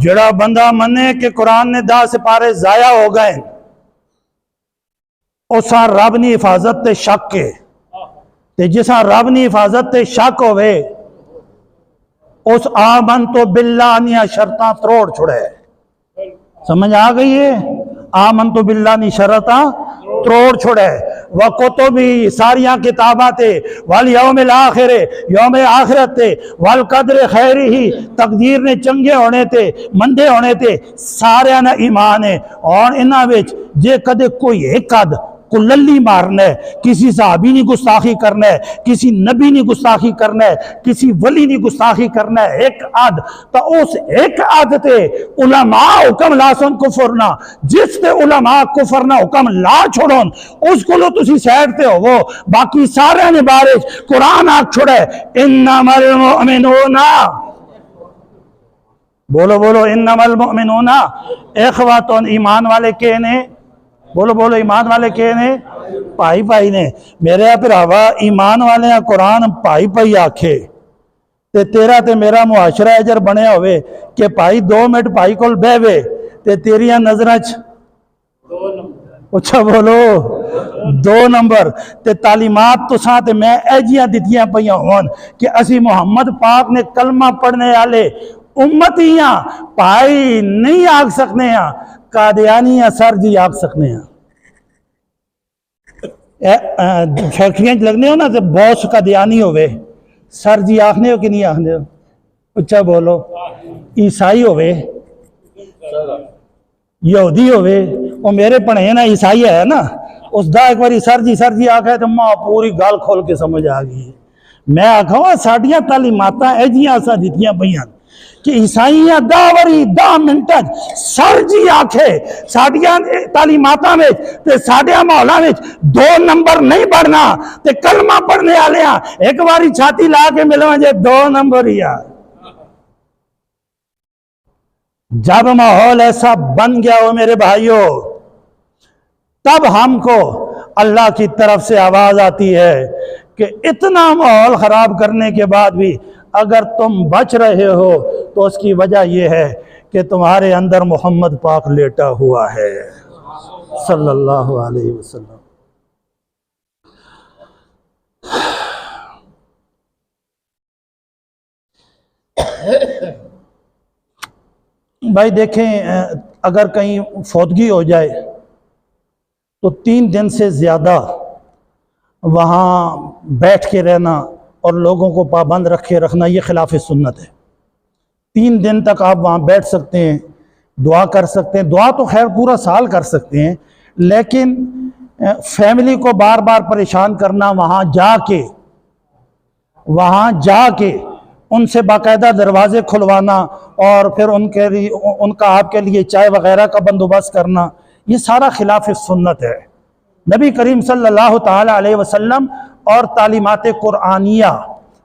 جڑا بندہ منے کہ قرآن نے 10 سپارے ضائع ہو گئے اساں رب نی حفاظت تے شک کے تے جساں رب نی حفاظت تے شک ہوئے اس آمنت باللہ نیا شرطاں تروڑ چھڑے. سمجھ آ گئی ہے؟ آمنت باللہ نی شرطاں تروڑ چھڑے. وَقُتُبِ ساریاں کتابات والیوم الاخر یوم آخرت والقدر خیری ہی تقدیر نے چنگے ہونے تے مندے ہونے تے سارے نہ ایمان ہے. اور انہاں وچ جے کدے کوئی ایک قد کللی مارنا ہے، کسی صحابی نہیں گستاخی کرنا ہے، کسی نبی نہیں گستاخی کرنا ہے، کسی ولی نہیں گستاخی کرنا ہے، ایک عد تو اس ایک عد تے علماء حکم لاسن کفرنا، جس تے علماء کفرنا حکم لا چھوڑون اس کو لو تسی سیڈ تے ہو، باقی سارے نے بارش قرآن آگ چھوڑے انما المؤمنون، بولو بولو انما المؤمنون اخواتون، ایمان والے کے نے، بولو بولو ایمان والے کے نے، پائی پائی نے۔ میرے پراوا ایمان والے قرآن پائی پائی آکھے تے تیرا تے میرا معاشرہ اجر بنے ہوئے کہ پائی 2 منٹ پائی کول بے وے تے تیریاں نظرچ اچھا بولو 2 نمبر تے تعلیمات تو ساتھ میں ایجیاں دیتیاں پہیاں ہون کہ اسی محمد پاک نے کلمہ پڑھنے والے امتیاں پائی نہیں آگ سکنے ہیں، قادیانیاں سر جی آگ سکنے ہیں۔ فیکٹریاں لگنے ہو نا تو بوس قادیانی ہوئے، سر جی آخنے ہو کہ نہیں آخنے ہو؟ اچھا بولو، عیسائی ہوئے، یہودی ہوئے، وہ میرے پڑھے نا عیسائی ہے نا، اس دا ایک باری سر جی آکھا ہے تو ماں پوری گال کھول کے سمجھ آگئی۔ میں آکھا ہوں ساڑیاں تعلیماتاں ایجیاں سا دیتیاں پہیاں کہ عیسائیاں 10 وری 10 منٹج سر جی آکھے ساڑیاں تعلیماتاں میں تے ساڑیاں مولا میں 2 نمبر نہیں پڑھنا تے کلمہ پڑھنے آلے ہیں ایک باری چھاتی لا کے ملوان جے 2 نمبر ہی آ۔ جب ماحول ایسا بن گیا ہو میرے بھائیوں، تب ہم کو اللہ کی طرف سے آواز آتی ہے کہ اتنا ماحول خراب کرنے کے بعد بھی اگر تم بچ رہے ہو تو اس کی وجہ یہ ہے کہ تمہارے اندر محمد پاک لیٹا ہوا ہے صلی اللہ علیہ وسلم۔ بھائی دیکھیں، اگر کہیں فوتگی ہو جائے تو 3 دن سے زیادہ وہاں بیٹھ کے رہنا اور لوگوں کو پابند رکھے رکھنا یہ خلاف سنت ہے۔ 3 دن تک آپ وہاں بیٹھ سکتے ہیں، دعا کر سکتے ہیں، دعا تو خیر پورا سال کر سکتے ہیں، لیکن فیملی کو بار بار پریشان کرنا، وہاں جا کے ان سے باقاعدہ دروازے کھلوانا اور پھر ان کا آپ کے لیے چائے وغیرہ کا بندوبست کرنا، یہ سارا خلاف سنت ہے۔ نبی کریم صلی اللہ تعالی علیہ وسلم اور تعلیمات قرآنیہ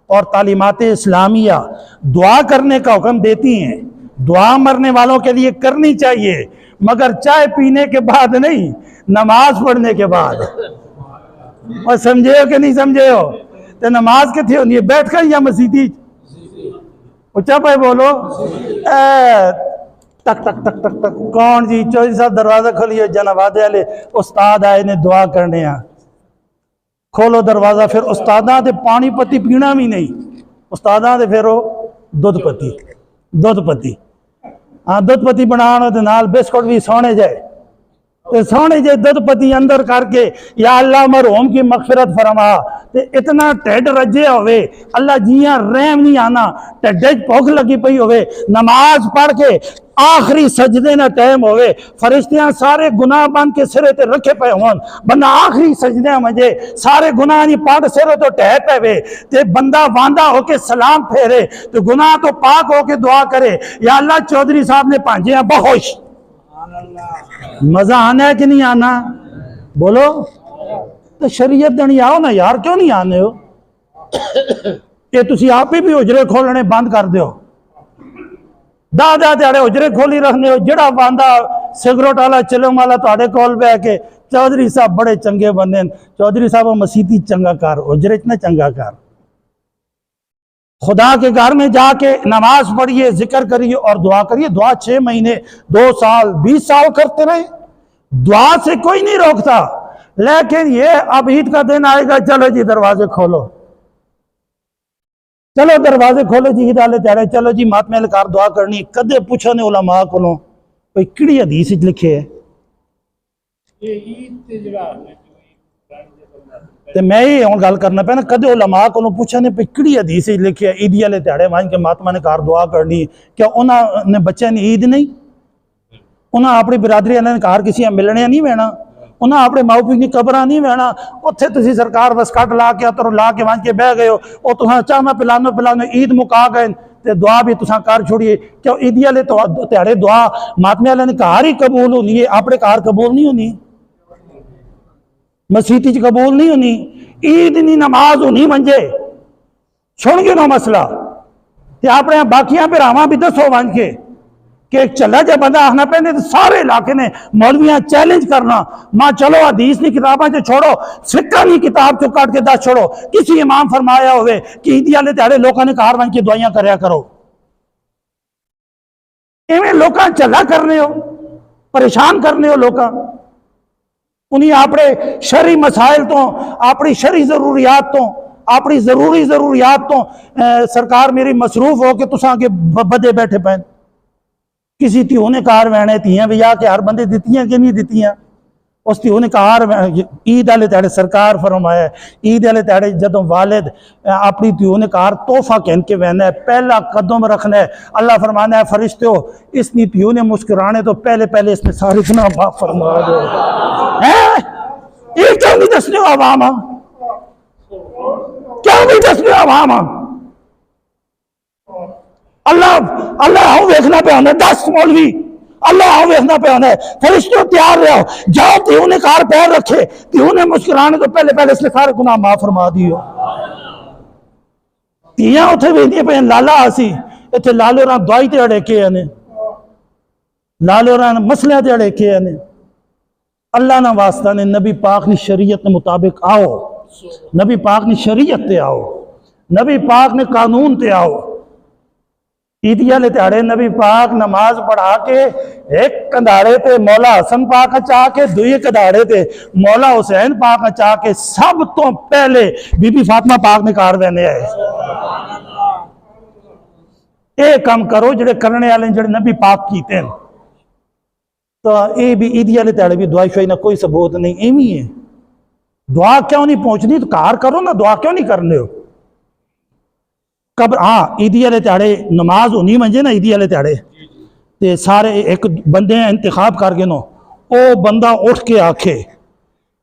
اور تعلیمات اسلامیہ دعا کرنے کا حکم دیتی ہیں، دعا مرنے والوں کے لیے کرنی چاہیے، مگر چائے پینے کے بعد نہیں، نماز پڑھنے کے بعد۔ اور سمجھے ہو کہ نہیں سمجھے ہو؟ تو نماز کے تھے ہونی ہے بیٹھ کر یا مسیدی؟ اچھا بھائی بولو، ٹک ٹک ٹک ٹک ٹک، کون جی؟ چودھری صاحب دروازہ کھولیے، جناب والے استاد آئے نے دعا کرنے ہیں، کھولو دروازہ۔ پھر استاداں تے پانی پتی پینا بھی نہیں، استاداں تے پھر وہ دودھ پتی ہاں دودھ پتی بنانا تے نال بسکٹ بھی سونے جائے تے سونے جائے دودھ پتی اندر کر کے یا اللہ مرحوم کی مغفرت فرما تے اتنا ٹھڈ رجے ہوئے اللہ جیاں رحم نہیں آنا، ٹھڈج بھوک لگی پئی ہوئے، نماز پڑھ کے آخری سجدے نہ ٹائم ہوئے، فرشتیاں سارے گناہ بن کے سرے تے رکھے پے ہون، بندہ آخری سجدے مجھے سارے گناہ نہیں پاک سرے تو ٹہ پے ہوئے تے بندہ واندہ ہو کے سلام پھیرے تو گناہ تو پاک ہو کے دعا کرے یا اللہ چودھری صاحب نے پانجے ہیں بہوش۔ مزہ آنا ہے کہ نہیں آنا؟ بولو تو شریعت دنی آؤ نا یار، کیوں نہیں آنے ہو؟ کہ تسی آپ ہی بھی اجرے کھولنے بند کر دیو، دیہڑے اجرے کھولی رکھنے ہو، جڑا باندھا سگریٹ والا چلم والا تواڈے کول بہ کے چودھری صاحب بڑے چنگے بندے، چودھری صاحب مسیتی چنگا کر، اجرے نہ چنگا کر۔ خدا کے گھر میں جا کے نماز پڑھیے، ذکر کریے اور دعا کریے۔ دعا 6 مہینے 2 سال 20 سال کرتے رہے، دعا سے کوئی نہیں روکتا، لیکن یہ اب عید کا دن آئے گا، چلو جی دروازے کھولو، چلو دروازے کھولو جی عید والے تیارے، چلو جی ماتمے لکار دعا کرنی۔ کدے پوچھنے علماء کو کوئی کیڑی حدیث لکھے ہے؟ تے میں ہی ہوں گل کرنا پہ نا، کدے علماء کو پوچھنے پہ کیڑی حدیث لکھے ہے عیدی والے تیارے وہاں کے ماتما نے کار دعا کرنی؟ کیا انہوں نے بچے نے عید نہیں؟ انہوں اپنی برادری نے کار کسی ملنے نہیں بینا؟ انہیں اپنے ماؤ پیو کی قبراں نہیں وہنا اتھے تسی سرکار بس کٹ لا کے اتر لا کے وہاں کے بہ گئے ہو وہ تساں چاہنا پلانے عید مکا گئے تے دعا بھی تساں کر چھوڑیے کیوں عیدی والے تہاڑے دعا ماتمے والے نے گھر ہی قبول ہونی ہے اپنے گھر قبول نہیں ہونی مسیتی چ قبول نہیں ہونی عید نہیں نماز ہونی منجے سن گے نو مسئلہ تے اپنے باقیاں پھراواں بھی دسو ون کے کہ ایک چلا جا بندہ آخنا پہنے تو سارے علاقے نے مولویاں چیلنج کرنا ماں چلو حدیث نہیں کتاباں سے چھوڑو فقہ نہیں کتاب چو کاٹ کے دس چھوڑو کسی امام فرمایا ہوئے کہ عیدی والے تہاڑے لوکاں نے کار بن کے دعائیاں کریا کرو ایویں لوکاں چلا کرنے ہو پریشان کرنے ہو لوکاں انہیں اپنے شرعی مسائل تو اپنی شرعی ضروریات تو اپنی ضروریات تو سرکار میری مصروف ہو کہ تساں کے بدے بیٹھے پہن کسی تیوں نے کار وینے تیاں بھی آ کے ہر بندے دیتیاں کہ نہیں دیتیاں اس تیوں نے کار عید والے تہاڑے سرکار فرمایا ہے عید والے تہاڑے جدوں والد اپنی تیوں نے کار تحفہ کہن کے وینا ہے پہلا قدم رکھنا ہے اللہ فرمانا ہے فرشتو اس نے تیوں نے مسکرانے تو پہلے اس نے سارے گناہ معاف فرما دو یہ کیوں نہیں دسنے ہو عوام کیوں نہیں دسنے ہو عوام اللہ آؤ ویکھنا پہ ہونا دس مولوی اللہ آؤ ویکھنا پہ ہونا ہے فرشتوں تیار رہو جاؤ تیوں نے کار پیر رکھے تیوں نے مسکرانے تو پہلے اس نے سارے گناہ معاف فرما دیو تیاں اتھے ویندیاں پہ لالا آسی اتھے لالو رہاں دعائی تے اڑے کے آنے لالو رہاں مسئلہ تے اڑے کے آنے اللہ نہ واسطہ نے نبی پاک نے شریعت نے مطابق آؤ نبی پاک نے شریعت تے آؤ نبی پاک نے قانون تے آؤ عیدی والے تہاڑے نبی پاک نماز پڑھا کے ایک کندھاڑے تے مولا حسن پاک چاہ کے دوئی کندھاڑے تے مولا حسین پاک چاہ کے سب تو پہلے بی بی فاطمہ پاک نے کار دینے آئے اے کام کرو جڑے کرنے والے جڑے نبی پاک کیتے ہیں تو اے بھی عیدی والے تہاڑے بھی دعائی شوئی نہ کوئی ثبوت نہیں ایمی ہے دعا کیوں نہیں پہنچنی تو کار کرو نا دعا کیوں نہیں کرنے ہو ہاں عیدی والے تہاڑے نماز ہونی منجے نا عیدی والے تہاڑے تے سارے ایک بندے انتخاب کر کے نو او بندہ اٹھ کے آکھے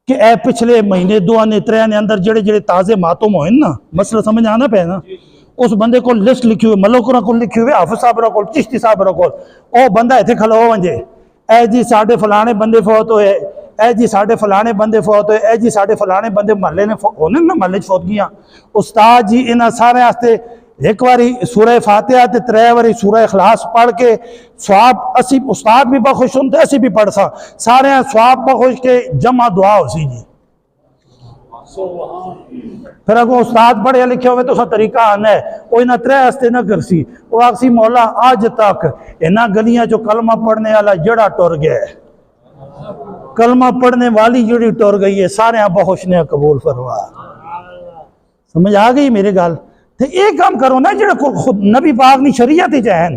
کہ اے پچھلے مہینے دو نے ترے نے اندر جڑے تازے ماتم ہوئے نا مسئلہ سمجھ آنا پہ نا اس بندے کو لسٹ لکھی ہوئے ملوکرہ کو لکھی ہوئے حافظ صاحب رہا کو چشتی صاحب رہا کو او بندہ ایتھے کھلو منجے اے جی ساڑھے فلانے بندے فوت ہوئے اے جی ساڑھے فلانے بندے فوت ہوئے اے جی ساڑھے فلانے بندے محلے نے ہونے نا محلے فوت گیا استاد جی انہاں سارے آستے ایک واری سورہ فاتحہ تے ترے واری سورہ اخلاص پڑھ کے سواب اسی استاد بھی بخوش ہوں تے اسی بھی پڑھ سا سارے سواب بخوش کے جمع دعا ہو سی جی پھر اگر استاد پڑھے لکھے ہوئے تو سا طریقہ آنا ہے وہ انہاں ترے ہستے نہ کرسی وہ آکسی مولا آج تک انہاں گلیاں جو کلمہ پڑھنے والا جڑا ٹور گیا ہے کلمہ پڑھنے والی جڑی ٹور گئی ہے سارے بخوش نے قبول فرما سمجھ آ گئی میرے گال تو یہ کام کرو نا جڑا خود نبی پاک نہیں شریعت ہی چاہن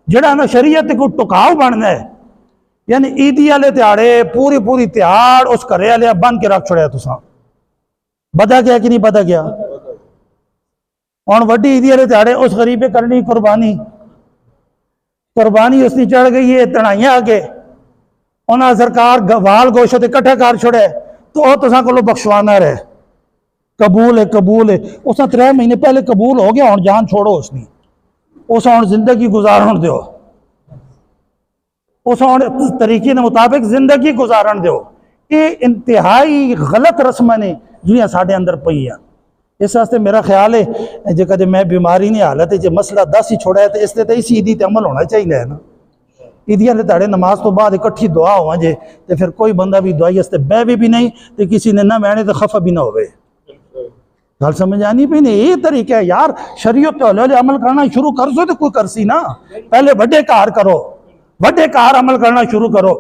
جڑا نا شریعت کو ٹکاؤ بننا ہے یعنی عیدی والے تہاڑے پوری تہاڑ اس کرے والے بن کے رکھ چھڑیا تساں بدا گیا کہ نہیں بدا گیا اور وڈی عیدی والے تہاڑے اس غریبے کرنی قربانی اس نے چڑھ گئی ہے تڑائیاں آگے انہاں سرکار وال گوشت تے کٹھا کر چھڑے تو وہ تساں کو بخشوانا رہے قبول ہے اس نے 3 مہینے پہلے قبول ہو گیا ہوں جان چھوڑو اس نے اس ہوں زندگی گزارن دیو اس ہوں طریقے نے مطابق زندگی گزارن دیو یہ انتہائی غلط رسمیں نے جو ساڑھے اندر پئی ہیں اس واسطے میرا خیال ہے جے کدے میں بیماری نہیں حالت ہے جے مسئلہ 10 ہی چھوڑا ہے تو اس تے اسی عیدی تے عمل ہونا چاہیے نا عیدی والے تہاڑے نماز تو بعد اکٹھی دعا ہوا جے تو پھر کوئی بندہ بھی دعائی اس تے بے بھی نہیں تو کسی نے نہ بہنے تو خفا بھی نہ ہوئے گل سمجھ آنی پہ نہیں یہ طریقہ ہے یار شریعت تے ہولے عمل کرنا شروع کر سو تو کوئی کرسی نا پہلے بڑے کار کرو بڑے کار عمل کرنا شروع کرو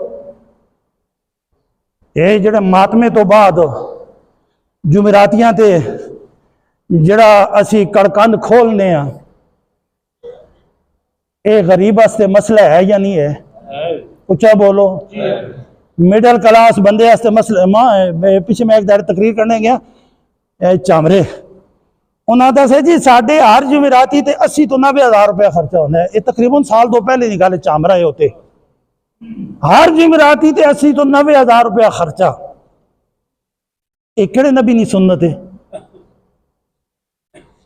یہ جڑے ماتمے تو بعد جمعراتیاں تے جڑا اسی کڑکند کھولنے ہیں اے غریب استے مسئلہ ہے یا نہیں ہے اچھا بولو میڈل کلاس بندے استے مسئلہ پیچھے میں ایک دیر تقریر کرنے گیا چامرے انہاں دا سے جی ساڑھے ہر جمعراتی تے 80 تو 90,000 روپے خرچہ ہونا ہے یہ تقریباً سال 2 پہلے نکالے چامرہ ہوتے ہر جمعراتی تے 80 تو 90,000 روپے خرچہ یہ کہڑے نبی نہیں سنت ہے؟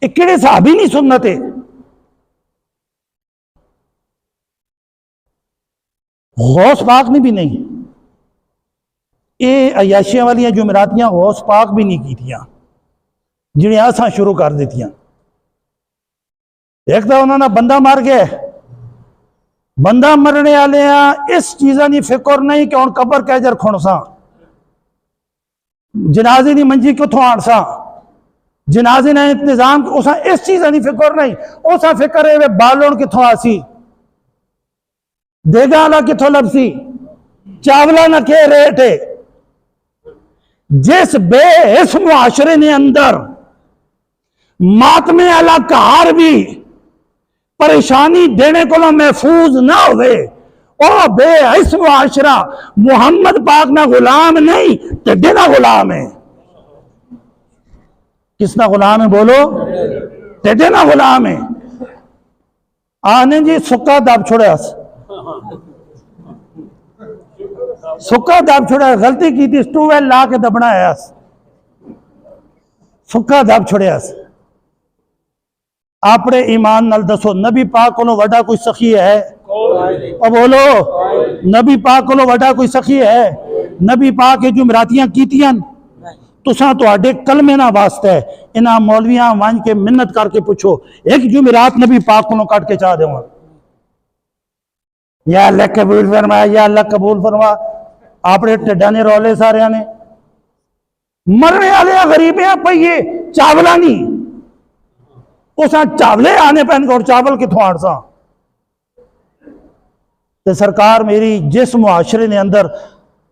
یہ کہڑے صحابی نہیں سنت ہے؟ غوث پاک نے بھی نہیں، یہ عیاشیاں والیاں جمعراتیاں غوث پاک بھی نہیں کی تھیاں جنہیں آساں شروع کر دیتیاں۔ ایک تو انہوں نے بندہ مار گئے، بندہ مرنے والے ہیں، اس چیزاں نہیں فکر نہیں کہ ہن قبر کیجر کھڑساں، جنازے دی منجی کتھوں آنساں، جنازے نے انتظام اساں اس چیزاں نہیں فکر نہیں، اساں فکر ہے بالون کتھوں آسی، دیگا والا کتھوں لبسی، چاولا نہ کہ ریٹ ہے۔ جس بے اس معاشرے نے اندر ماتمے والا کار بھی پریشانی دینے کو محفوظ نہ ہوئے، او بے اس معاشرہ محمد پاک نہ غلام نہیں ٹڈے نہ غلام ہے۔ کس نہ غلام ہے بولو؟ ٹڈے نہ غلام ہے۔ آنے جی سکا دب چھوڑے سکا دب چھوڑا، غلطی کی تھی سٹو ویل لا کے دبنا ہے، سکا دب چھوڑے۔ اپنے ایمان نال دسو نبی پاک کو وڈا کوئی سخی ہے؟ اور بولو نبی پاک کو وڈا کوئی سخی ہے؟ نبی پاک کے جمعراتیاں کیتیاں تساں تو اڈے کلمے نہ واسطہ ہے، انہاں مولویاں وانج کے منت کر کے پوچھو ایک جمعرات نبی پاک کو کٹ کے چاہ دے ہوں یا اللہ قبول فرما، یا اللہ قبول فرما۔ اپنے ٹڈا نے رولے سارے نے مرنے والے غریبیاں پئیے چاولا نہیں، اساں چاولے آنے پہن اور چاول کتھوں آڑساں۔ تے سرکار میری جس معاشرے نے اندر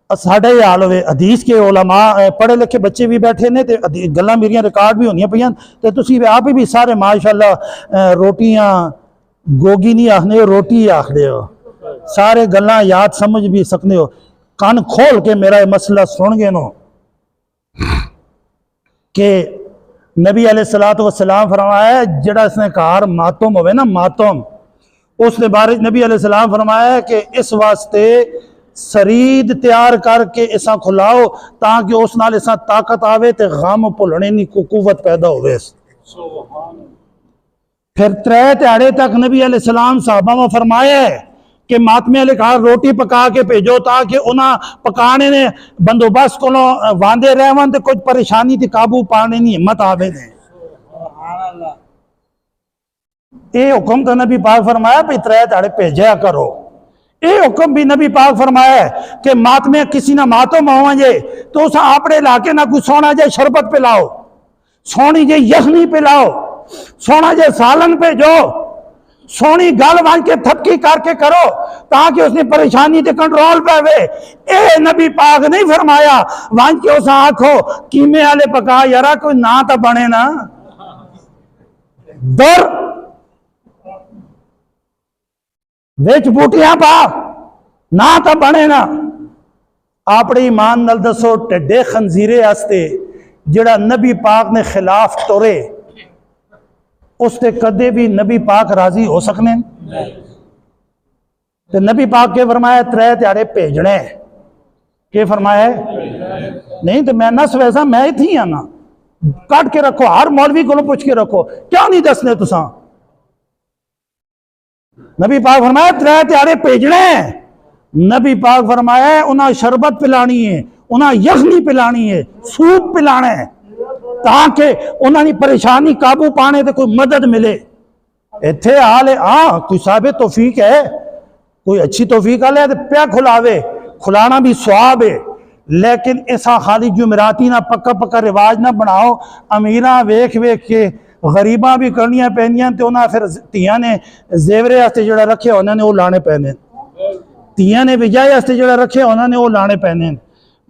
ساڑھے حال ہوئے، حدیث کے علماء پڑھے لکھے بچے بھی بیٹھے نے تے گلاں میریاں ریکارڈ بھی ہونیاں پئیاں تے تسی آپ بھی سارے ماشاءاللہ روٹیاں گوگی نہیں آخنے ہو، روٹی آخنے ہو، سارے گلاں یاد سمجھ بھی سکنے ہو۔ کان کھول کے میرا یہ مسئلہ سن گے نو کہ نبی علیہ السلام فرمایا ہے جڑا اس نے کہار ماتم ہوئے نا ماتم، اس نے بارے نبی علیہ السلام فرمایا ہے کہ اس واسطے سرید تیار کر کے اساں کھلاؤ تاکہ اس نال اساں طاقت آوے تے غم بھلنے نہیں کو قوت پیدا ہوئے۔ پھر 3 تہاڑے تک نبی علیہ السلام صحابہ میں فرمایا ہے کہ ماتمے علیہ کہا روٹی پکا کے بھیجو تاکہ انہاں پکانے نے بندوبست کو واندے رہون تے کچھ پریشانی تے قابو پانے نہیں ہمت آوے دیں۔ اے حکم تو نبی پاک فرمایا بھی 3 تہاڑے بھیجیا کرو۔ اے حکم بھی نبی پاک فرمایا ہے کہ ماتمے کسی نہ ماتم ہوئیں جے تو اسا اپنے علاقے نہ کوئی سونا جے شربت پلاؤ، سونی جے یخنی پلاؤ، سونا جے سالن پہ جو سونی گل وان کے تھپکی کر کے کرو تاکہ اس نے پریشانی تے کنٹرول پہ ہوئے۔ اے نبی پاک نہیں فرمایا وان کے اسا آنکھو کیمے والے پکا یارا کوئی نہ تا بنے نا در ویچ بوٹیاں پا نہ تا بنے نا۔ اپنے ایمان نال دسو ٹڈے خنزیرے آستے جڑا نبی پاک نے خلاف ٹورے اس تے کدے بھی نبی پاک راضی ہو سکنے؟ تو نبی پاک کے فرمایا 3 تہاڑے بھیجنے کہ فرمایا نہیں تو میں نہ سویسا میں ہی تھی نا کٹ کے رکھو، ہر مولوی کو پوچھ کے رکھو کیا نہیں دسنے تساں۔ نبی پاک فرمایا 3 تہاڑے بھیجنے، نبی پاک فرمایا انہاں شربت پلانی ہے، انہاں یخنی پلانی ہے، سوپ پلانا ہے تاکہ انہاں نے پریشانی قابو پانے تے کوئی مدد ملے۔ ایتھے حال ہے ہاں کوئی صاحب توفیق ہے، کوئی اچھی توفیق آلے تو پیا کھلاوے، کھلانا بھی ثواب ہے، لیکن ایسا خالی جمعراتی نہ پکا پکا رواج نہ بناؤ۔ امیراں ویکھ ویکھ کے غریباں بھی کرنیاں پہنیاں تے انہاں پھر تیاں نے زیورے آستے جڑا رکھے انہاں نے وہ لانے پہنے، تیاں نے وجائے آستے جڑا رکھے انہاں نے وہ لانے پہنے،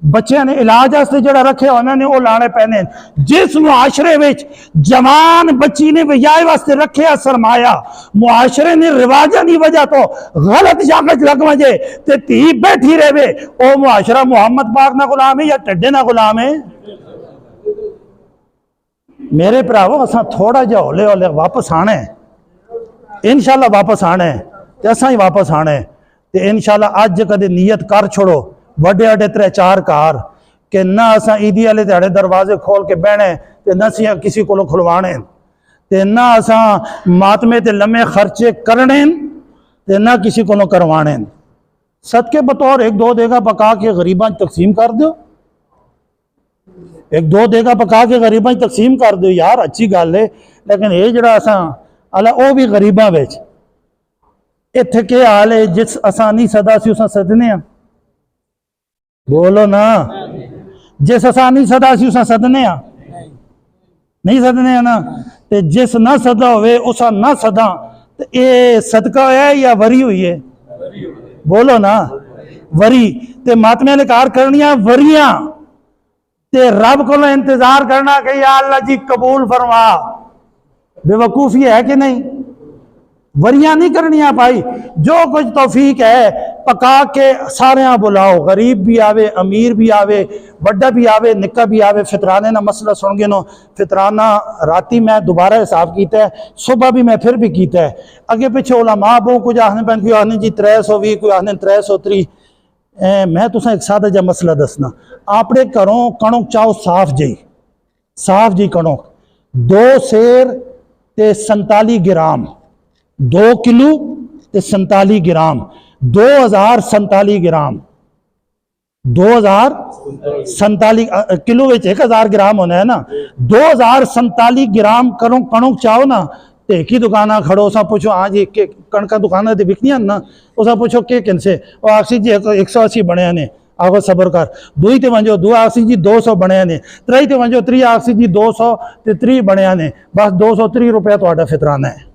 بچے نے علاج آستے جڑا رکھے انہوں نے وہ لانے پہنے۔ جس معاشرے وچ جوان بچی نے وجائے واسطے رکھے سرمایا، معاشرے نے رواجہ دی وجہ تو غلط جاگت لگ وجے تے تھی بیٹھی رہے، او معاشرہ محمد پاک نہ غلام ہے یا ٹڈے نہ غلام ہے؟ میرے پراؤ اساں تھوڑا جا ہولے ہولے واپس آنے انشاءاللہ واپس آنے تے اساں ہی واپس آنے تے انشاءاللہ آج کدے نیت کر چھوڑو وڈے وڈے 3-4 کار کہ نہ اساں عیدی والے دیہڑے دروازے کھول کے بہنے تے نہ سی کسی کو کھلوانے تے نہ اساں ماتمے تے لمے خرچے کرنے تے نہ کسی کو کروانے صدقے بطور 1-2 دیگا پکا کے غریباں تقسیم کر دو 1-2 دیگا پکا کے غریباں تقسیم کر دو یار اچھی گل ہے لیکن یہ جڑا اساں اللہ او بھی غریباں وچ اتھے کے حال ہے جس آسانی صدا سی اساں سدنے ہیں بولو نا جس آسانی صدا سی اساں سدنے ہیں نہیں سدنے ہیں نا تے جس نہ صدا ہوئے اساں نہ صدا تے اے صدقہ ہویا ہے یا وری ہوئی ہے بولو نا وری تے ماتمیاں نے کار کرنیاں وریاں تے رب کو انتظار کرنا کہ یا اللہ جی قبول فرما بے وقوفی ہے کہ نہیں وریاں نہیں کرنیاں بھائی جو کچھ توفیق ہے پکا کے سارے بلاؤ غریب بھی آوے امیر بھی آوے بڑا بھی آوے نکا بھی آوے فطرانے نہ مسئلہ سن گے نو فطرانہ راتی میں دوبارہ حساب کیتا ہے صبح بھی میں پھر بھی کیتا ہے اگے پیچھے علماء بہو کچھ آخنے پہن کوئی آخنے جی 320 کوئی آخنے 330 میں تساں ایک سادہ جا مسئلہ دسنا اپنے گھروں کنک چاہو صاف جی کنک 2 سیر تے 47 گرام 2 کلو تے 47 گرام 2047 گرام 2047 کلو وچ 1000 گرام ہونا ہے نا 2047 گرام کنک چاہو نا تے کی دکانہ کھڑو سا پوچھو ہاں جی کنکا دکانہ تے بکنیاں نا اسا پوچھو کہ کن سے وہ آکسی جی 180 بنے نے آگو صبر کر دوئی تے ونجو 2 آکسی جی 200 بنے نے 3 تے ونجو 3 آکسی جی 200 تے 3 بنے نے بس 230 روپے تو آڈا فطرانہ ہے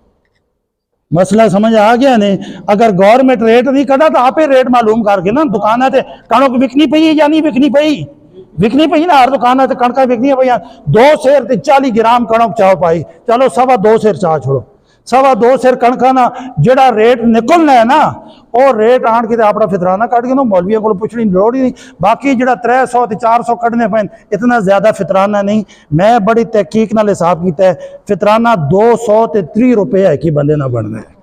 مسئلہ سمجھ آ گیا نہیں اگر گورنمنٹ ریٹ نہیں کرتا تو آپ ریٹ معلوم کر کے نا دکانہ تے کنک وکنی پئی یا نہیں وکنی پئی نا ہر دکانہ تے کنکا وکنی پئی 2 سیر تے 40 گرام کنک چاہو پائی چلو 2.25 سیر چاہ چھوڑو 2.25 سیر کنکا نا جڑا ریٹ نکلنا ہے نا وہ ریٹ آن کے اپنا فطرانہ کٹ کے نا مولویوں کو پوچھنے لوڑ ہی نہیں باقی جڑا 300 تے 400 کٹنے پائیں اتنا زیادہ فطرانہ نہیں میں بڑی تحقیق نال حساب کیتا ہے فطرانہ 230 روپے ہے کہ بندے نہ بڑھنا ہے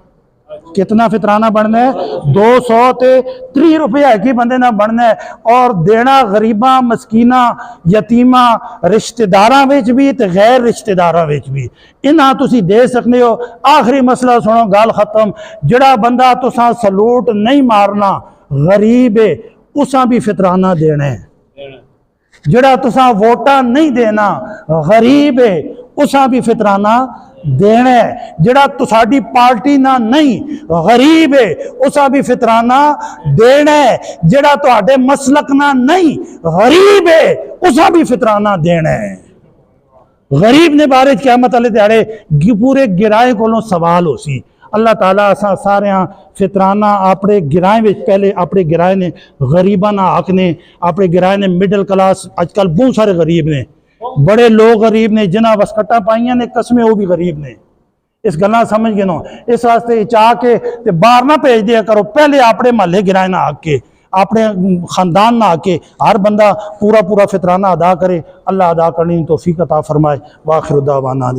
کتنا فطرانہ بڑھنا ہے 230 روپے ہے کہ بندے نہ بڑھنا ہے اور دینا غریباں مسکینہ یتیمہ رشتہ داراں وچ بھی تے غیر رشتہ داراں وچ بھی انہاں تسی دے سکنے ہو آخری مسئلہ سنو گال ختم جڑا بندہ تساں سلوٹ نہیں مارنا غریب ہے اساں بھی فطرانہ دینا ہے جڑا تساں ووٹاں نہیں دینا غریب ہے اساں بھی فطرانہ دینا ہے جڑا تساڈی پارٹی نہ نہیں غریب ہے اساں بھی فطرانہ دینا ہے جڑا تہاڈے مسلک نہ نہیں غریب ہے اساں بھی فطرانہ دینا ہے غریب نے بارے قیامت والے دیہڑے پورے گرائے کولوں سوال ہو سی اللہ تعالیٰ اساں سارے فطرانہ اپنے گرائے وچ پہلے اپنے گرائے نے غریبانہ حق نے اپنے گرائے نے مڈل کلاس اج کل بہت سارے غریب نے بڑے لوگ غریب نے جنہ وسکٹا پائیاں نے قسمیں وہ بھی غریب نے اس گلہ سمجھ گئے نو اس واسطے چاہ کے تے باہر نہ بھیج دیا کرو پہلے اپنے محلے گرائے نہ آ کے اپنے خاندان نہ آ کے ہر بندہ پورا فطرانہ ادا کرے اللہ ادا کرنے توفیق عطا فرمائے واخر دعوانا